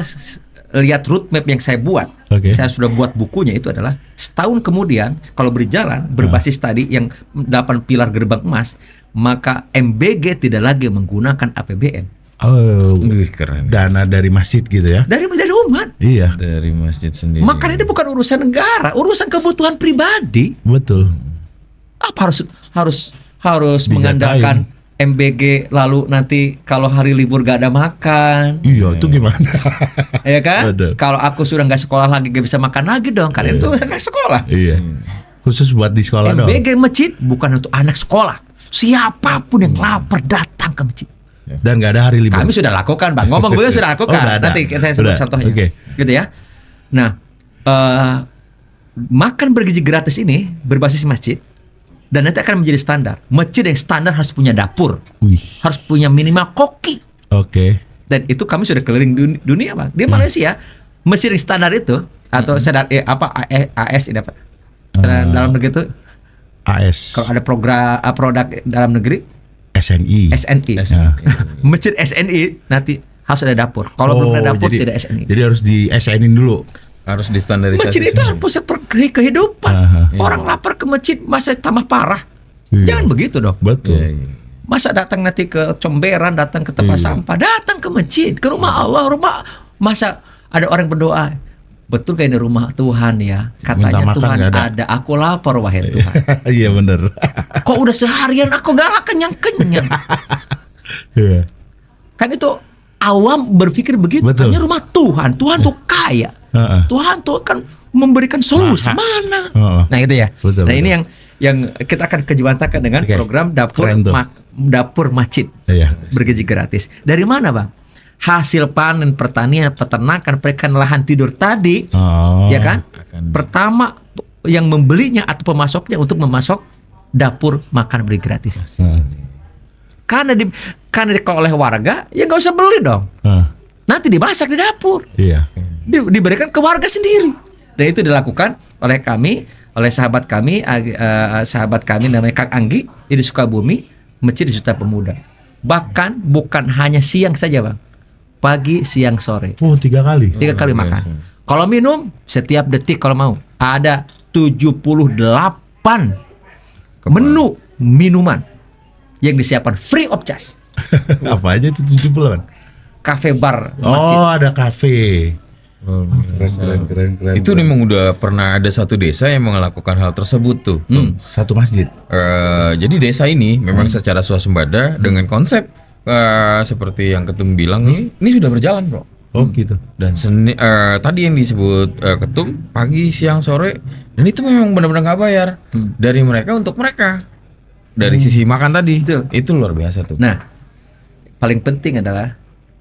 lihat roadmap yang saya buat, Oke. saya sudah buat bukunya itu adalah setahun kemudian kalau berjalan berbasis tadi yang 8 pilar gerbang emas, maka MBG tidak lagi menggunakan APBN Oh, Wih, keren. dana dari masjid gitu ya? dari umat. Iya, Dari masjid sendiri. Maka ini bukan urusan negara, urusan kebutuhan pribadi. betul. Apa harus Dijatahin. mengandalkan MBG lalu nanti kalau hari libur gak ada makan, Iya, itu gimana? ya kan? Betul. Kalau aku sudah nggak sekolah lagi gak bisa makan lagi dong, kalian tuh nggak sekolah. Iya. Khusus buat di sekolah dong. MBG masjid bukan untuk anak sekolah. Siapapun yang lapar datang ke masjid. Dan nggak ada hari libur. Kami sudah lakukan, Bang. Ngomong gue sudah lakukan. Oh, udah ada. Nanti saya sebut Udah. contohnya. Oke. Gitu ya. Nah, makan bergizi gratis ini berbasis masjid dan nanti akan menjadi standar. Masjid yang standar harus punya dapur, Wih, harus punya minimal koki. oke. Dan itu kami sudah keliling dunia, Bang. Di Malaysia, masjid yang standar itu atau standar AS ini apa? Standar dalam negeri itu AS, kalau ada program produk dalam negeri SNI. SNI. Ya. Masjid SNI nanti harus ada dapur. Kalau belum ada dapur tidak SNI. Jadi harus di SNI dulu. Harus distandarisasi. Masjid itu harus pusat kehidupan. Aha. Orang lapar ke masjid masa tambah parah. Iya. Jangan begitu dong. Betul. Iya, iya. Masa datang nanti ke comberan, datang ke tempat Iya. sampah, datang ke masjid, ke rumah Allah, masa ada orang berdoa, betul kayak ini rumah Tuhan ya. Katanya Minta makan Tuhan nggak ada. ada, aku lapar wahai Tuhan. Iya bener. Kok udah seharian aku gak kenyang-kenyang. Iya. Kan itu awam berpikir begitu. Betul. Hanya rumah Tuhan. Tuhan tuh kaya. Heeh. Tuhan tuh akan memberikan solusi. Maha. Mana? Heeh. Nah itu ya. Betul, Nah betul. ini yang kita akan kejuantakan dengan Oke. program dapur Keren tuh. dapur masjid Iya. bergizi gratis. Dari mana, Bang? Hasil panen pertanian, peternakan, perikanan, lahan tidur tadi, Oh. ya kan? Pertama yang membelinya atau pemasoknya untuk memasok dapur makan beri gratis. Heeh. Karena dikelola oleh warga, ya nggak usah beli dong. Heeh. Nanti dimasak di dapur, Iya. diberikan ke warga sendiri. Dan itu dilakukan oleh kami, oleh sahabat kami namanya Kang Anggi di Sukabumi, Masjid di Suta Pemuda. Bahkan bukan hanya siang saja, Bang. Pagi, siang, sore. Oh, 3 kali. 3 kali Luar makan. biasa. Kalau minum setiap detik kalau mau. Ada 78 menu minuman yang disiapkan free of charge. Apa aja itu 70-an? Cafe bar masjid. Oh, ada kafe. Luar biasa. Keren. Itu memang udah pernah ada satu desa yang melakukan hal tersebut tuh. Satu masjid. Jadi desa ini memang secara swasembada dengan konsep seperti yang Ketum bilang ini sudah berjalan, Bro. Oh, gitu. Dan tadi yang disebut Ketum pagi, siang, sore, dan itu memang benar-benar nggak bayar dari mereka untuk mereka. Dari sisi makan tadi, Betul. itu luar biasa tuh. Nah, paling penting adalah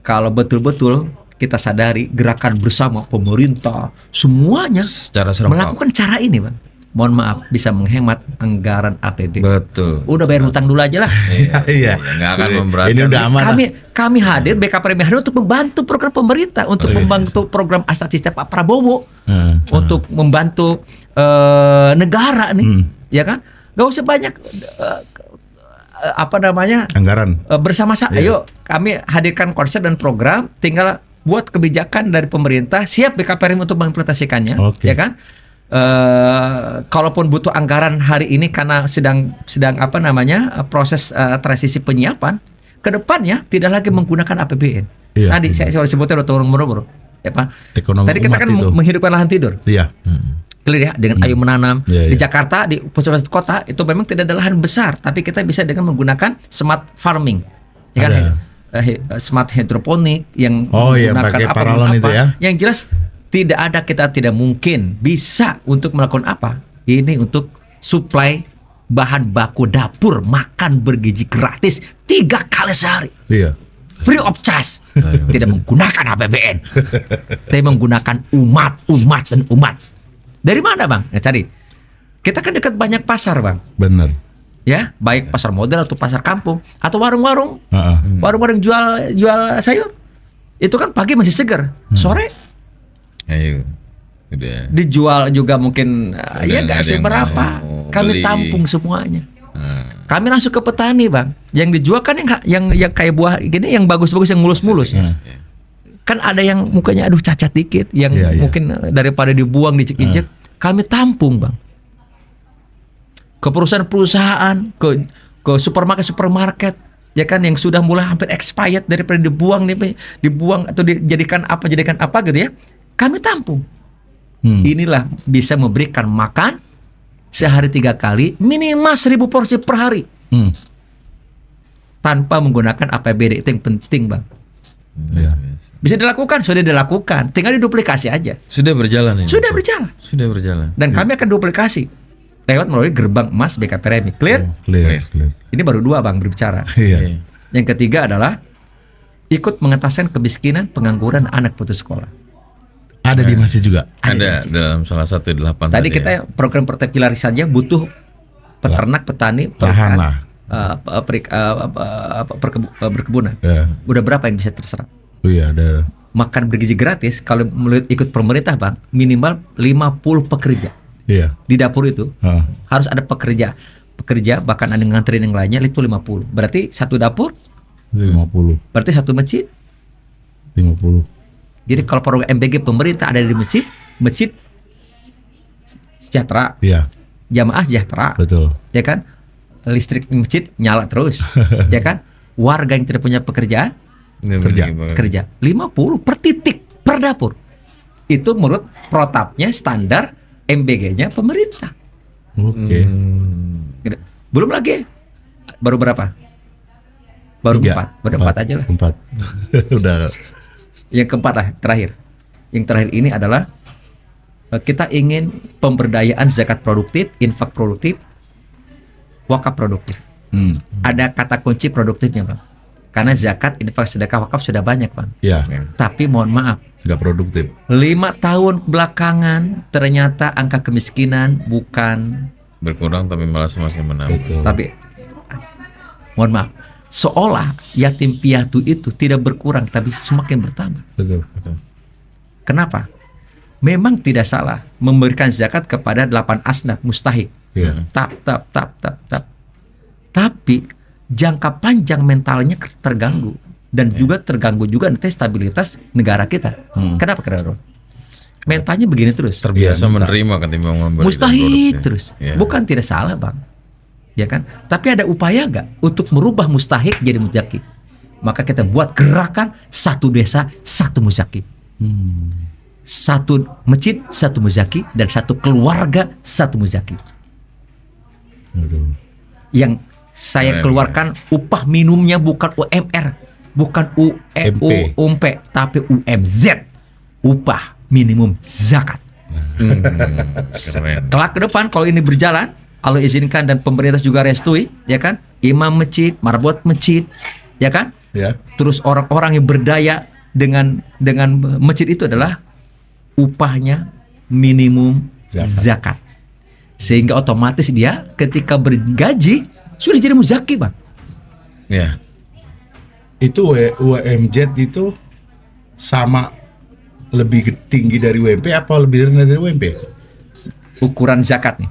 kalau betul-betul kita sadari gerakan bersama pemerintah semuanya Secara serempak. melakukan cara ini, Bang. Mohon maaf, bisa menghemat anggaran APB. Betul. Udah bayar hutang dulu aja lah. Iya. Nggak akan memberatkan. Ini udah aman. Kami hadir, BKPM hadir untuk membantu program pemerintah, untuk membantu program Asatista Pak Prabowo, untuk membantu negara nih, ya kan? Gak usah banyak Anggaran. bersama-sama. Iya. Ayo kami hadirkan konsep dan program, tinggal buat kebijakan dari pemerintah, siap BKPM untuk mengimplementasikannya, Oke. ya kan? Kalaupun butuh anggaran hari ini karena sedang proses transisi penyiapan, kedepannya tidak lagi menggunakan APBN. Iya. Tadi saya sebutnya udah turun buru-buru, ya Pak. Ekonomi Tadi kita umat kan itu. menghidupkan lahan tidur. Iya. Clear ya, dengan Ayo Menanam. Iya, Di iya. Jakarta, di pusat kota itu memang tidak ada lahan besar, tapi kita bisa dengan menggunakan smart farming, ya kan? Smart hydroponic yang Oh, yang pakai paralon itu ya? Yang jelas kita tidak mungkin bisa untuk melakukan apa? Ini untuk supply bahan baku dapur makan bergizi gratis 3 kali sehari. Iya. Free of charge. Tidak menggunakan APBN, tapi menggunakan umat dan umat. Dari mana bang? Nah, cari. Kita kan dekat banyak pasar bang. Bener. Ya, baik pasar modern atau pasar kampung atau warung-warung, Heeh. warung-warung jual sayur. Itu kan pagi masih segar, sore Ayo. Udah. dijual juga mungkin Udah ya nggak nggak ada yang seberapa. mau Kami beli. tampung semuanya. Nah, Kami langsung ke petani bang. Yang dijual kan yang kayak buah gini, yang bagus-bagus, yang mulus-mulus. ya. Kan ada yang mukanya aduh cacat dikit, yang Iya, iya. mungkin daripada dibuang dicek-injek, kami tampung bang. Ke perusahaan-perusahaan, ke supermarket, ya kan, yang sudah mulai hampir expired daripada dibuang atau dijadikan apa gitu ya, kami tampung. Inilah bisa memberikan makan sehari 3 kali minimal 1.000 porsi per hari tanpa menggunakan APBD. Itu yang penting bang. Iya. Bisa dilakukan, sudah dilakukan, tinggal diduplikasi aja. Sudah berjalan ini. Sudah berjalan. Sudah berjalan. Dan kami akan duplikasi lewat melalui gerbang emas BKP Remi. Clear? Clear. Ini baru 2 bang berbicara. Iya. Yang ketiga adalah ikut mengentaskan kemiskinan, pengangguran, anak putus sekolah. Ada di masjid juga. Ada dalam salah satu 8 Tadi ya. kita program pertepilari saja butuh peternak, petani, Lahan lah. berkebunan. Ya. Udah berapa yang bisa terserap? Oh iya ada. Makan bergizi gratis kalau ikut pemerintah bang, minimal 50 pekerja Iya. di dapur itu. Heeh. Harus ada pekerja bahkan ada yang nganterin yang lainnya, itu 50. Berarti satu dapur, 50. berarti satu masjid. 50. Jadi kalau program MBG pemerintah ada di masjid sejahtera, Iya, jamaah sejahtera, betul. ya kan? Listrik masjid nyala terus, ya kan? Warga yang tidak punya pekerjaan kerja 50 per titik per dapur. Itu menurut protapnya, standar MBG-nya pemerintah. Oke. Gitu. Belum lagi, baru berapa? Baru 4, baru 4 aja lah. 4. Udah. Yang keempat lah, terakhir. Yang terakhir ini adalah kita ingin pemberdayaan zakat produktif, infak produktif, wakaf produktif. Ada kata kunci produktifnya bang. Karena zakat, infak, sedekah, wakaf sudah banyak bang. Iya. Tapi mohon maaf, Nggak produktif. 5 tahun belakangan ternyata angka kemiskinan bukan, berkurang tapi malah semakin menambah. Betul. tapi mohon maaf, seolah yatim piatu itu tidak berkurang tapi semakin bertambah. Betul. Kenapa? Memang tidak salah memberikan zakat kepada 8 asnaf mustahik. Iya. Tap. Tapi jangka panjang mentalnya terganggu dan juga terganggu juga nanti stabilitas negara kita. Kenapa kira-kira? Mentalnya begini terus. Terbiasa Iya, menerima ketimbang memberikan Mustahik produknya. terus. Iya. Bukan tidak salah, Bang. Ya kan? Tapi ada upaya nggak untuk merubah mustahik jadi muzaki? Maka kita buat gerakan satu desa, satu muzaki. Satu masjid, satu muzaki, dan satu keluarga, satu muzaki. Aduh. Yang saya Keren, keluarkan upah minimumnya bukan UMR, bukan UMP, tapi UMZ, upah minimum zakat. Keren. Kelak ke depan kalau ini berjalan, Allah izinkan dan pemerintah juga restui, ya kan? Imam masjid, marbot masjid, ya kan? Ya. Terus orang-orang yang berdaya dengan masjid itu adalah upahnya minimum zakat. Sehingga otomatis dia ketika bergaji sudah jadi muzaki, Bang. Ya. Itu UMZ itu sama lebih tinggi dari UMP apa lebih rendah dari UMP? Ukuran zakat nih.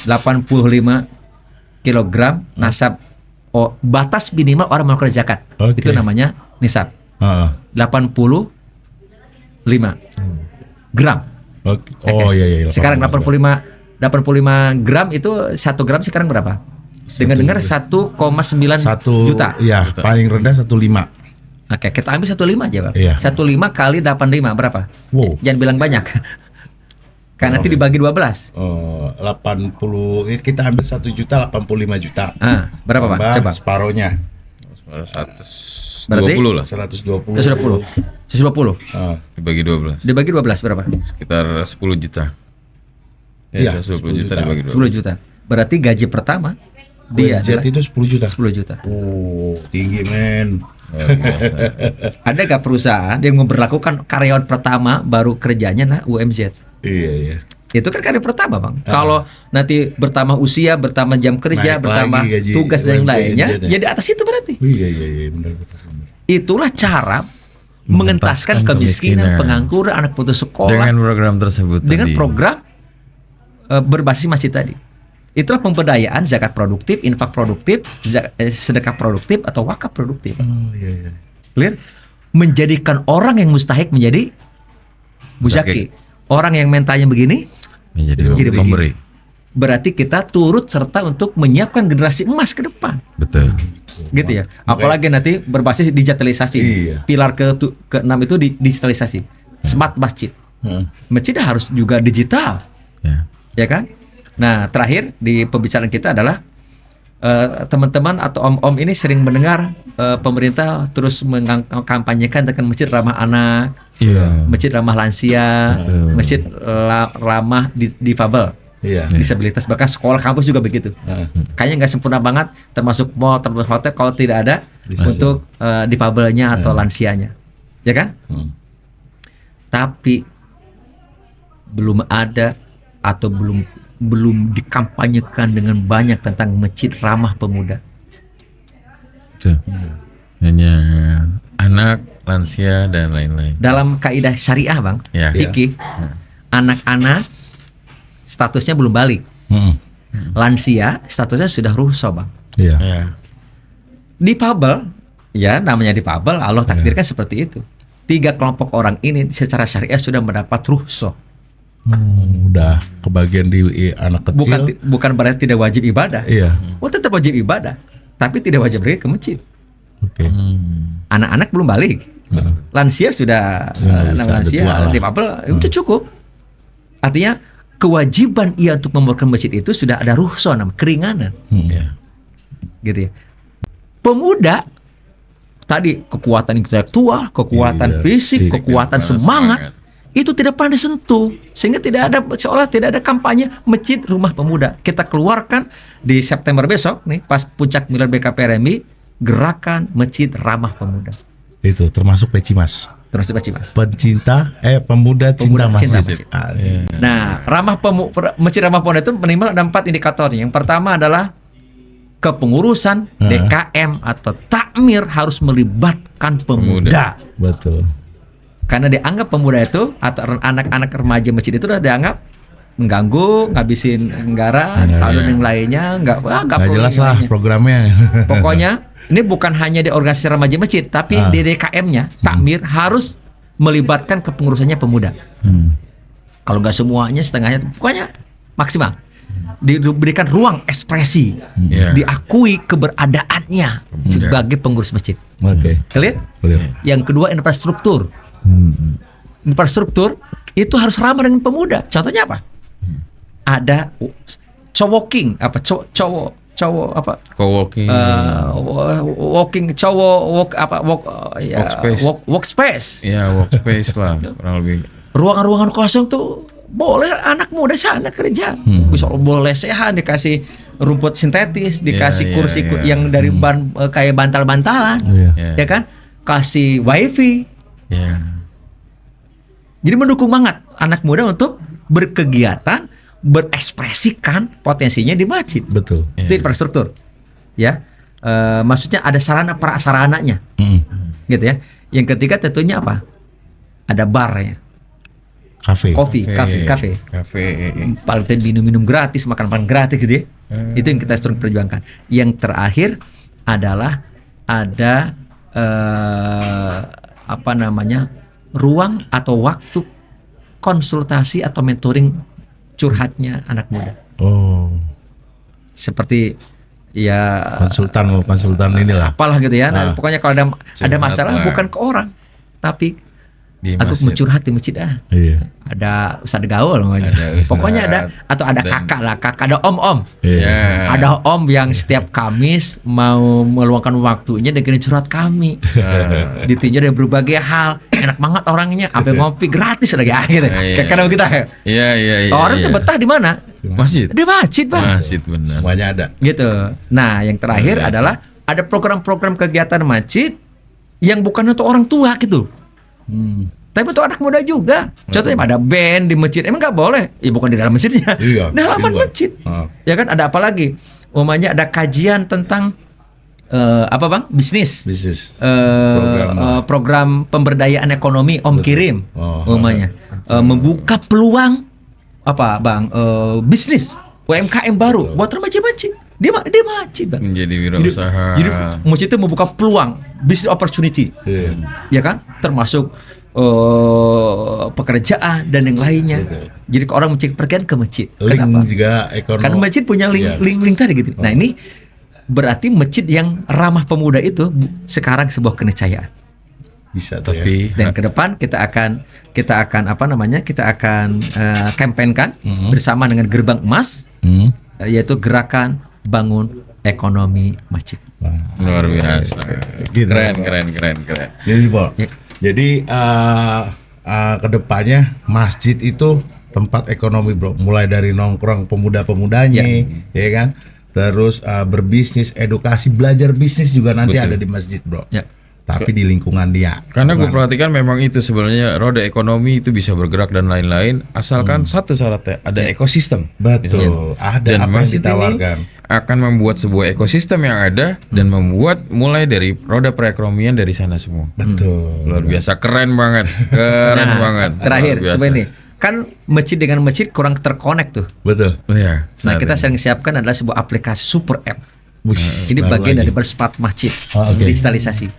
85 kilogram nasab. Oh, batas minimal orang melakukan zakat. Oke. Itu namanya nisab. 85 gram. Oke. Oh iya. Sekarang 85 gram itu 1 gram sekarang berapa? Dengar 1,9 juta. Iya, paling rendah 1,5. Oke, kita ambil 1,5 aja, Bang. Iya. 1,5 kali 85 berapa? Wow. Jangan bilang banyak. Kan nanti dibagi 12. Oh, 80. Kita ambil 1 juta 85 juta. Berapa, Pak? Tambah Coba. separohnya. 120 lah. 120. 120. Dibagi 12. Dibagi 12 berapa? Sekitar 10 juta. Iya, 10 juta dibagi 12. 10 juta. Berarti gaji pertama dia UMZ adalah itu 10 juta. 10 juta. Oh, tinggi men. Luar biasa. Ada gak perusahaan yang memperlakukan karyawan pertama baru kerjanya UMZ? Iya. Itu kan karir pertama, Bang. Kalau nanti bertambah usia, bertambah jam kerja, Naik bertambah lagi gaji tugas dan yang UMP lainnya, gajinya. ya di atas itu berarti. Iya, benar. Itulah cara mengentaskan kemiskinan, pengangguran, anak putus sekolah Dengan program tersebut dengan tadi. program berbasis masjid tadi. Itulah pemberdayaan zakat produktif, infak produktif, sedekah produktif atau wakaf produktif. Oh, iya. Clear? Menjadikan orang yang mustahik menjadi muzaki. Orang yang mentalnya begini, menjadi Jadi pemberi. berarti kita turut serta untuk menyiapkan generasi emas ke depan. Betul. Gitu ya. Apalagi nanti berbasis digitalisasi. Iya. Pilar ke-6 itu digitalisasi. Smart masjid. Heeh. Masjid harus juga digital, Ya. ya kan? Nah, terakhir di pembicaraan kita adalah teman-teman atau om-om ini sering mendengar pemerintah terus mengkampanyekan tentang masjid ramah anak, Iya. masjid ramah lansia, Betul. masjid ramah difabel, Iya. disabilitas, bahkan sekolah kampus juga begitu. Heeh. Kayaknya nggak sempurna banget, termasuk mall, termasuk hotel kalau tidak ada Bisa. untuk difabelnya atau lansianya, ya kan? Tapi belum ada atau belum dikampanyekan dengan banyak tentang masjid ramah pemuda. Betul. Hanya anak, lansia dan lain-lain. Dalam kaidah syariah, Bang, Ya. fikih, anak-anak statusnya belum balik. Heeh. Lansia statusnya sudah rukhsah, Bang. Iya. Ya. Difabel, ya namanya difabel, Allah takdirkan seperti itu. 3 kelompok orang ini secara syariah sudah mendapat rukhsah. Udah kebagian di anak kecil. Bukan berarti tidak wajib ibadah. Iya. Oh, tetap wajib ibadah, tapi tidak wajib pergi ke masjid. Oke. Anak-anak belum balik. Heeh. Lansia sudah Ya, bisa, lansia, udah tua lah. difabel, itu cukup. Artinya kewajiban ia untuk membangun masjid itu sudah ada rukhsah, namanya keringanan, Ya. gitu ya. Pemuda tadi kekuatan intelektual, kekuatan Iya, fisik, fisik, kekuatan semangat itu tidak pernah disentuh, sehingga tidak ada, seolah tidak ada kampanye masjid rumah pemuda. Kita keluarkan di September besok nih pas puncak Milad BKPRMI gerakan masjid ramah pemuda. Itu termasuk Pecimas. Terus baca Mas. Pemuda cinta Pemuda cinta masjid. masjid. Ah, Nah, masjid ramah pemuda itu minimal ada 4 indikatornya. Yang pertama adalah kepengurusan DKM atau takmir harus melibatkan pemuda. Betul. Karena dianggap pemuda itu atau anak-anak remaja masjid itu udah dianggap mengganggu, ngabisin anggaran, saldo yang lainnya, nggak Nggak jelas lah lainnya. programnya. Pokoknya ini bukan hanya di organisasi remaja masjid, tapi di DKM-nya takmir harus melibatkan kepengurusannya pemuda. Kalau nggak semuanya, setengahnya, pokoknya maksimal. Diberikan ruang ekspresi, diakui keberadaannya sebagai pengurus masjid. Oke. Clear? Boleh. Yang kedua infrastruktur. Infrastruktur itu harus ramah dengan pemuda. Contohnya apa? Ada coworking apa cowok apa? Co-working. Walking cowok workspace. Ya, workspace lah kurang lebih. Ruangan-ruangan kosong tuh boleh anak muda sana kerja. Bisa boleh sehat, dikasih rumput sintetis, dikasih kursi yang dari ban kayak bantal-bantalan, ya kan? Kasih wifi. Ya. Jadi mendukung banget anak muda untuk berkegiatan, berekspresikan potensinya di masjid. Betul. Itu infrastruktur, ya. Maksudnya ada sarana prasarananya, gitu ya. Yang ketiga tentunya apa? Ada barnya, Kafe. kafe. Paling minum-minum gratis, makan-makan gratis, gitu ya. Itu yang kita sering perjuangkan. Yang terakhir adalah ada ruang atau waktu konsultasi atau mentoring curhatnya anak muda. Oh. Seperti ya konsultan inilah. apalah gitu ya. Nah, pokoknya kalau ada masalah bukan ke orang, tapi Di aku masjid. mau curhat di masjid ah. Iya. Ada ustadz gaul namanya. Ada ustadz. Pokoknya ada atau ada Dan- kakak lah, ada om-om. Iya. Ada om yang setiap Kamis mau meluangkan waktunya dengerin curhat kami. Ditinjau dari berbagai hal. Enak banget orangnya, sampai ngopi gratis lagi gitu. Iya. Karena kita Iya. orang tuh betah di mana? Masjid. Di masjid, Bang. Masjid benar. Semuanya ada. Gitu. Nah, yang terakhir Luar biasa. adalah ada program-program kegiatan masjid yang bukan untuk orang tua gitu. Tapi untuk anak muda juga. Contohnya ada band di masjid, emang nggak boleh? Ya bukan di dalam masjidnya, Iya, di halaman di luar. masjid. Ah. Ya kan, ada apa lagi? Umpamanya ada kajian tentang apa bang? Bisnis. Bisnis. Program pemberdayaan ekonomi Om Betul. Kirim, Oh, umpamanya membuka peluang apa bang? Bisnis UMKM baru Betul. buat remaja-remaja. Dia masjid bang. Menjadi Jadi, wirausaha. jadi masjid itu membuka peluang business opportunity, Iya. ya kan? Termasuk pekerjaan dan yang lainnya. Betul. Jadi orang mencari pergian ke masjid. Link Kenapa? juga ekonomi. Karena masjid punya link, Iya. link tadi gitu. Nah Oh. ini berarti masjid yang ramah pemuda itu sekarang sebuah keniscayaan. Bisa tuh ya. Tapi Dan ke depan kita akan apa namanya? Kita akan kampanyekan Mhm. bersama dengan Gerbang Emas, Hmm. yaitu gerakan bangun ekonomi masjid. Wah. luar biasa. Gitu. Keren. Jadi, Bo, Ya. jadi kedepannya masjid itu tempat ekonomi, bro. Mulai dari nongkrong pemuda-pemudanya, ya kan. Terus berbisnis, edukasi, belajar bisnis juga nanti Betul. ada di masjid, bro. Ya. Tapi di lingkungan dia. Karena gue Bukan- perhatikan memang itu sebenarnya roda ekonomi itu bisa bergerak dan lain-lain asalkan satu syaratnya ada ekosistem. Betul. Ada Dan apa yang masjid ini ditawarkan. akan membuat sebuah ekosistem yang ada dan membuat mulai dari roda perekonomian dari sana semua. Betul. Luar biasa, keren banget, keren banget. Terakhir Luar biasa. sebenarnya kan masjid dengan masjid kurang terkonek tuh. Betul. Oh ya, Nah, kita saat ini. sering siapkan adalah sebuah aplikasi super app. Wih, Ini baru bagian lagi. dari bersifat masjid, Oh, oke. digitalisasi.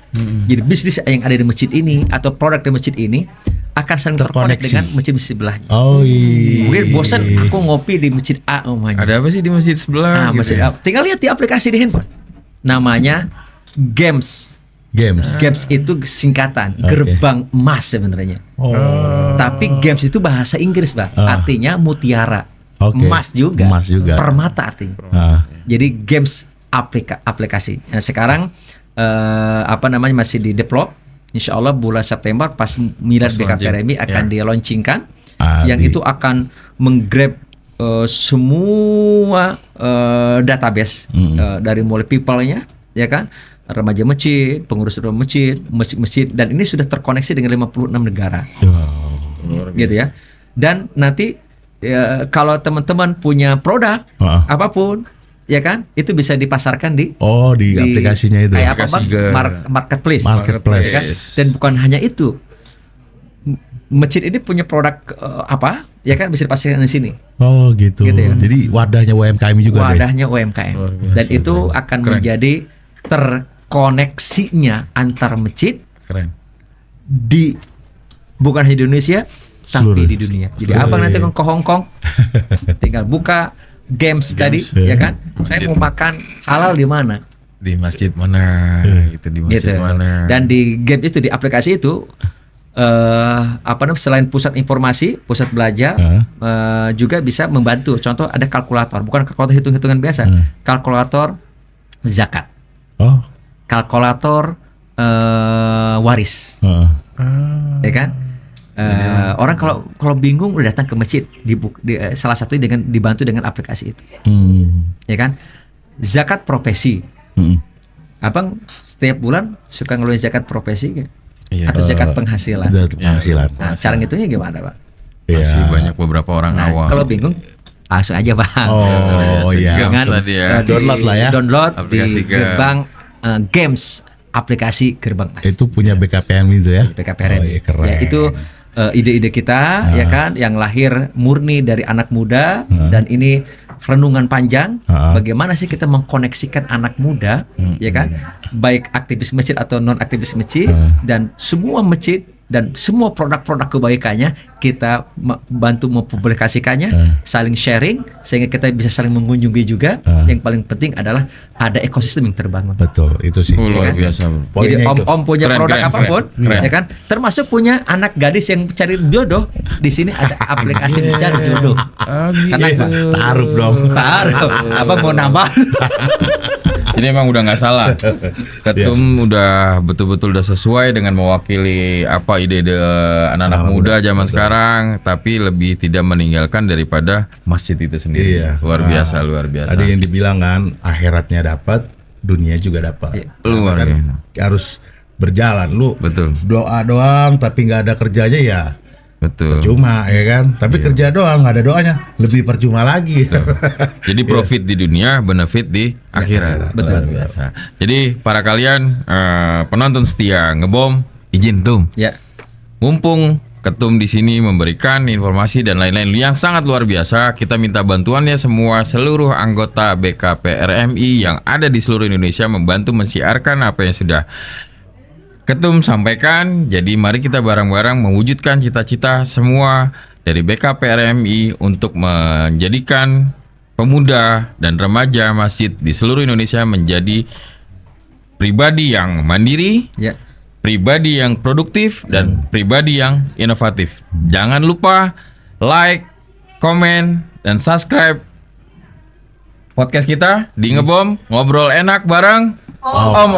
Jadi bisnis yang ada di masjid ini atau produk di masjid ini akan saling terkonek Terkoneksi. dengan masjid di sebelahnya. Oh iya. Mungkin bosan aku ngopi di masjid A umpamanya. Ada apa sih di masjid sebelah? Masjid gitu ya? A. Tinggal lihat di aplikasi di handphone. Namanya Games. Games. Games itu singkatan Oke. gerbang emas sebenarnya. Oh. Tapi Games itu bahasa Inggris, Pak. Artinya mutiara. Oke. Emas juga. Emas juga. Permata artinya. Ah. Jadi Games aplikasi. Nah, sekarang apa namanya masih di develop. Insya Allah bulan September pas Milad Pas launching. BKPRMI akan Ya. di launchingkan, Ah, yang di- itu akan menggrab semua database dari mulai people-nya, ya kan, remaja masjid, pengurus remaja masjid, masjid-masjid, dan ini sudah terkoneksi dengan 56 negara, Luar biasa. gitu ya. Dan nanti kalau teman-teman punya produk Ah. apapun, ya kan, itu bisa dipasarkan di Oh, di aplikasinya itu. kayak apa Aplikasi bang? ke- Marketplace. Marketplace. Ya kan? Dan bukan hanya itu, masjid ini punya produk apa, ya kan, bisa dipasarkan di sini. Oh, gitu. Gitu ya. Jadi wadahnya UMKM juga deh. Wadahnya UMKM. Luar biasa. Dan itu akan Keren. menjadi terkoneksinya antar masjid Keren. di bukan hanya di Indonesia tapi Seluruh- di dunia. Jadi seluruh- abang nanti ke Hong Kong tinggal buka Games tadi, ya. ya kan. Saya mau makan halal di mana? Di masjid mana? Itu di masjid Gitu. mana? Dan di game itu, di aplikasi itu apa namanya, selain pusat informasi, pusat belajar, juga bisa membantu. Contoh ada kalkulator, bukan kalkulator hitung-hitungan biasa, kalkulator zakat, Oh. kalkulator waris, ya kan? Orang kalau bingung udah datang ke masjid, salah satu dengan dibantu dengan aplikasi itu, ya kan? Zakat profesi, abang setiap bulan suka ngeluarin zakat profesi kan? Iya. Atau zakat penghasilan. Zakat penghasilan. Nah, cara ngitungnya gimana, Pak? Masih Iya. banyak beberapa orang Nah, awam. kalau bingung langsung aja, Bang. Oh, iya. Games Dengan, tadi ya. Download lah ya. Download Aplikasi di gerbang Games, aplikasi gerbang Mas. Itu punya BKPM itu ya. PKPRN. Oh, iya, keren. Ya, itu ide-ide kita, ya kan, yang lahir murni dari anak muda, dan ini renungan panjang. Bagaimana sih kita mengkoneksikan anak muda, ya kan, baik aktivis masjid atau non aktivis masjid, dan semua masjid dan semua produk-produk kebaikannya kita bantu mempublikasikannya, saling sharing sehingga kita bisa saling mengunjungi juga. Yang paling penting adalah ada ekosistem yang terbangun. Betul, itu sih. Luar kan? biasa, Bro. Jadi Poinnya itu. om punya Keren, produk keren, apapun, keren. ya kan, termasuk punya anak gadis yang cari jodoh, di sini ada aplikasi mencari jodoh. Karena Iya, taruh dong. Taruh. Apa mau nambah? Ini emang udah nggak salah. Ketum udah betul-betul udah sesuai dengan mewakili apa ide-ide anak-anak muda zaman sekarang, tapi lebih tidak meninggalkan daripada masjid itu sendiri. Iya. Luar biasa, luar biasa. Tadi yang dibilang kan, akhiratnya dapat, dunia juga dapat. Iya. Luar Kan biasa. harus berjalan. Lu Betul. doa doang tapi nggak ada kerjanya ya Betul. percuma ya kan. Tapi kerja doang nggak ada doanya lebih percuma lagi. Jadi profit di dunia, benefit di akhirat. Betul. Luar biasa. Jadi para kalian penonton setia Ngebom, izin Tum. Ya. Mumpung Ketum di sini memberikan informasi dan lain-lain yang sangat luar biasa, kita minta bantuannya semua seluruh anggota BKPRMI yang ada di seluruh Indonesia membantu mensiarkan apa yang sudah Ketum sampaikan. Jadi mari kita bareng-bareng mewujudkan cita-cita semua dari BKPRMI untuk menjadikan pemuda dan remaja masjid di seluruh Indonesia menjadi pribadi yang mandiri, Ya. pribadi yang produktif, dan pribadi yang inovatif. Jangan lupa like, komen, dan subscribe podcast kita di Ngebom, ngobrol enak bareng Om.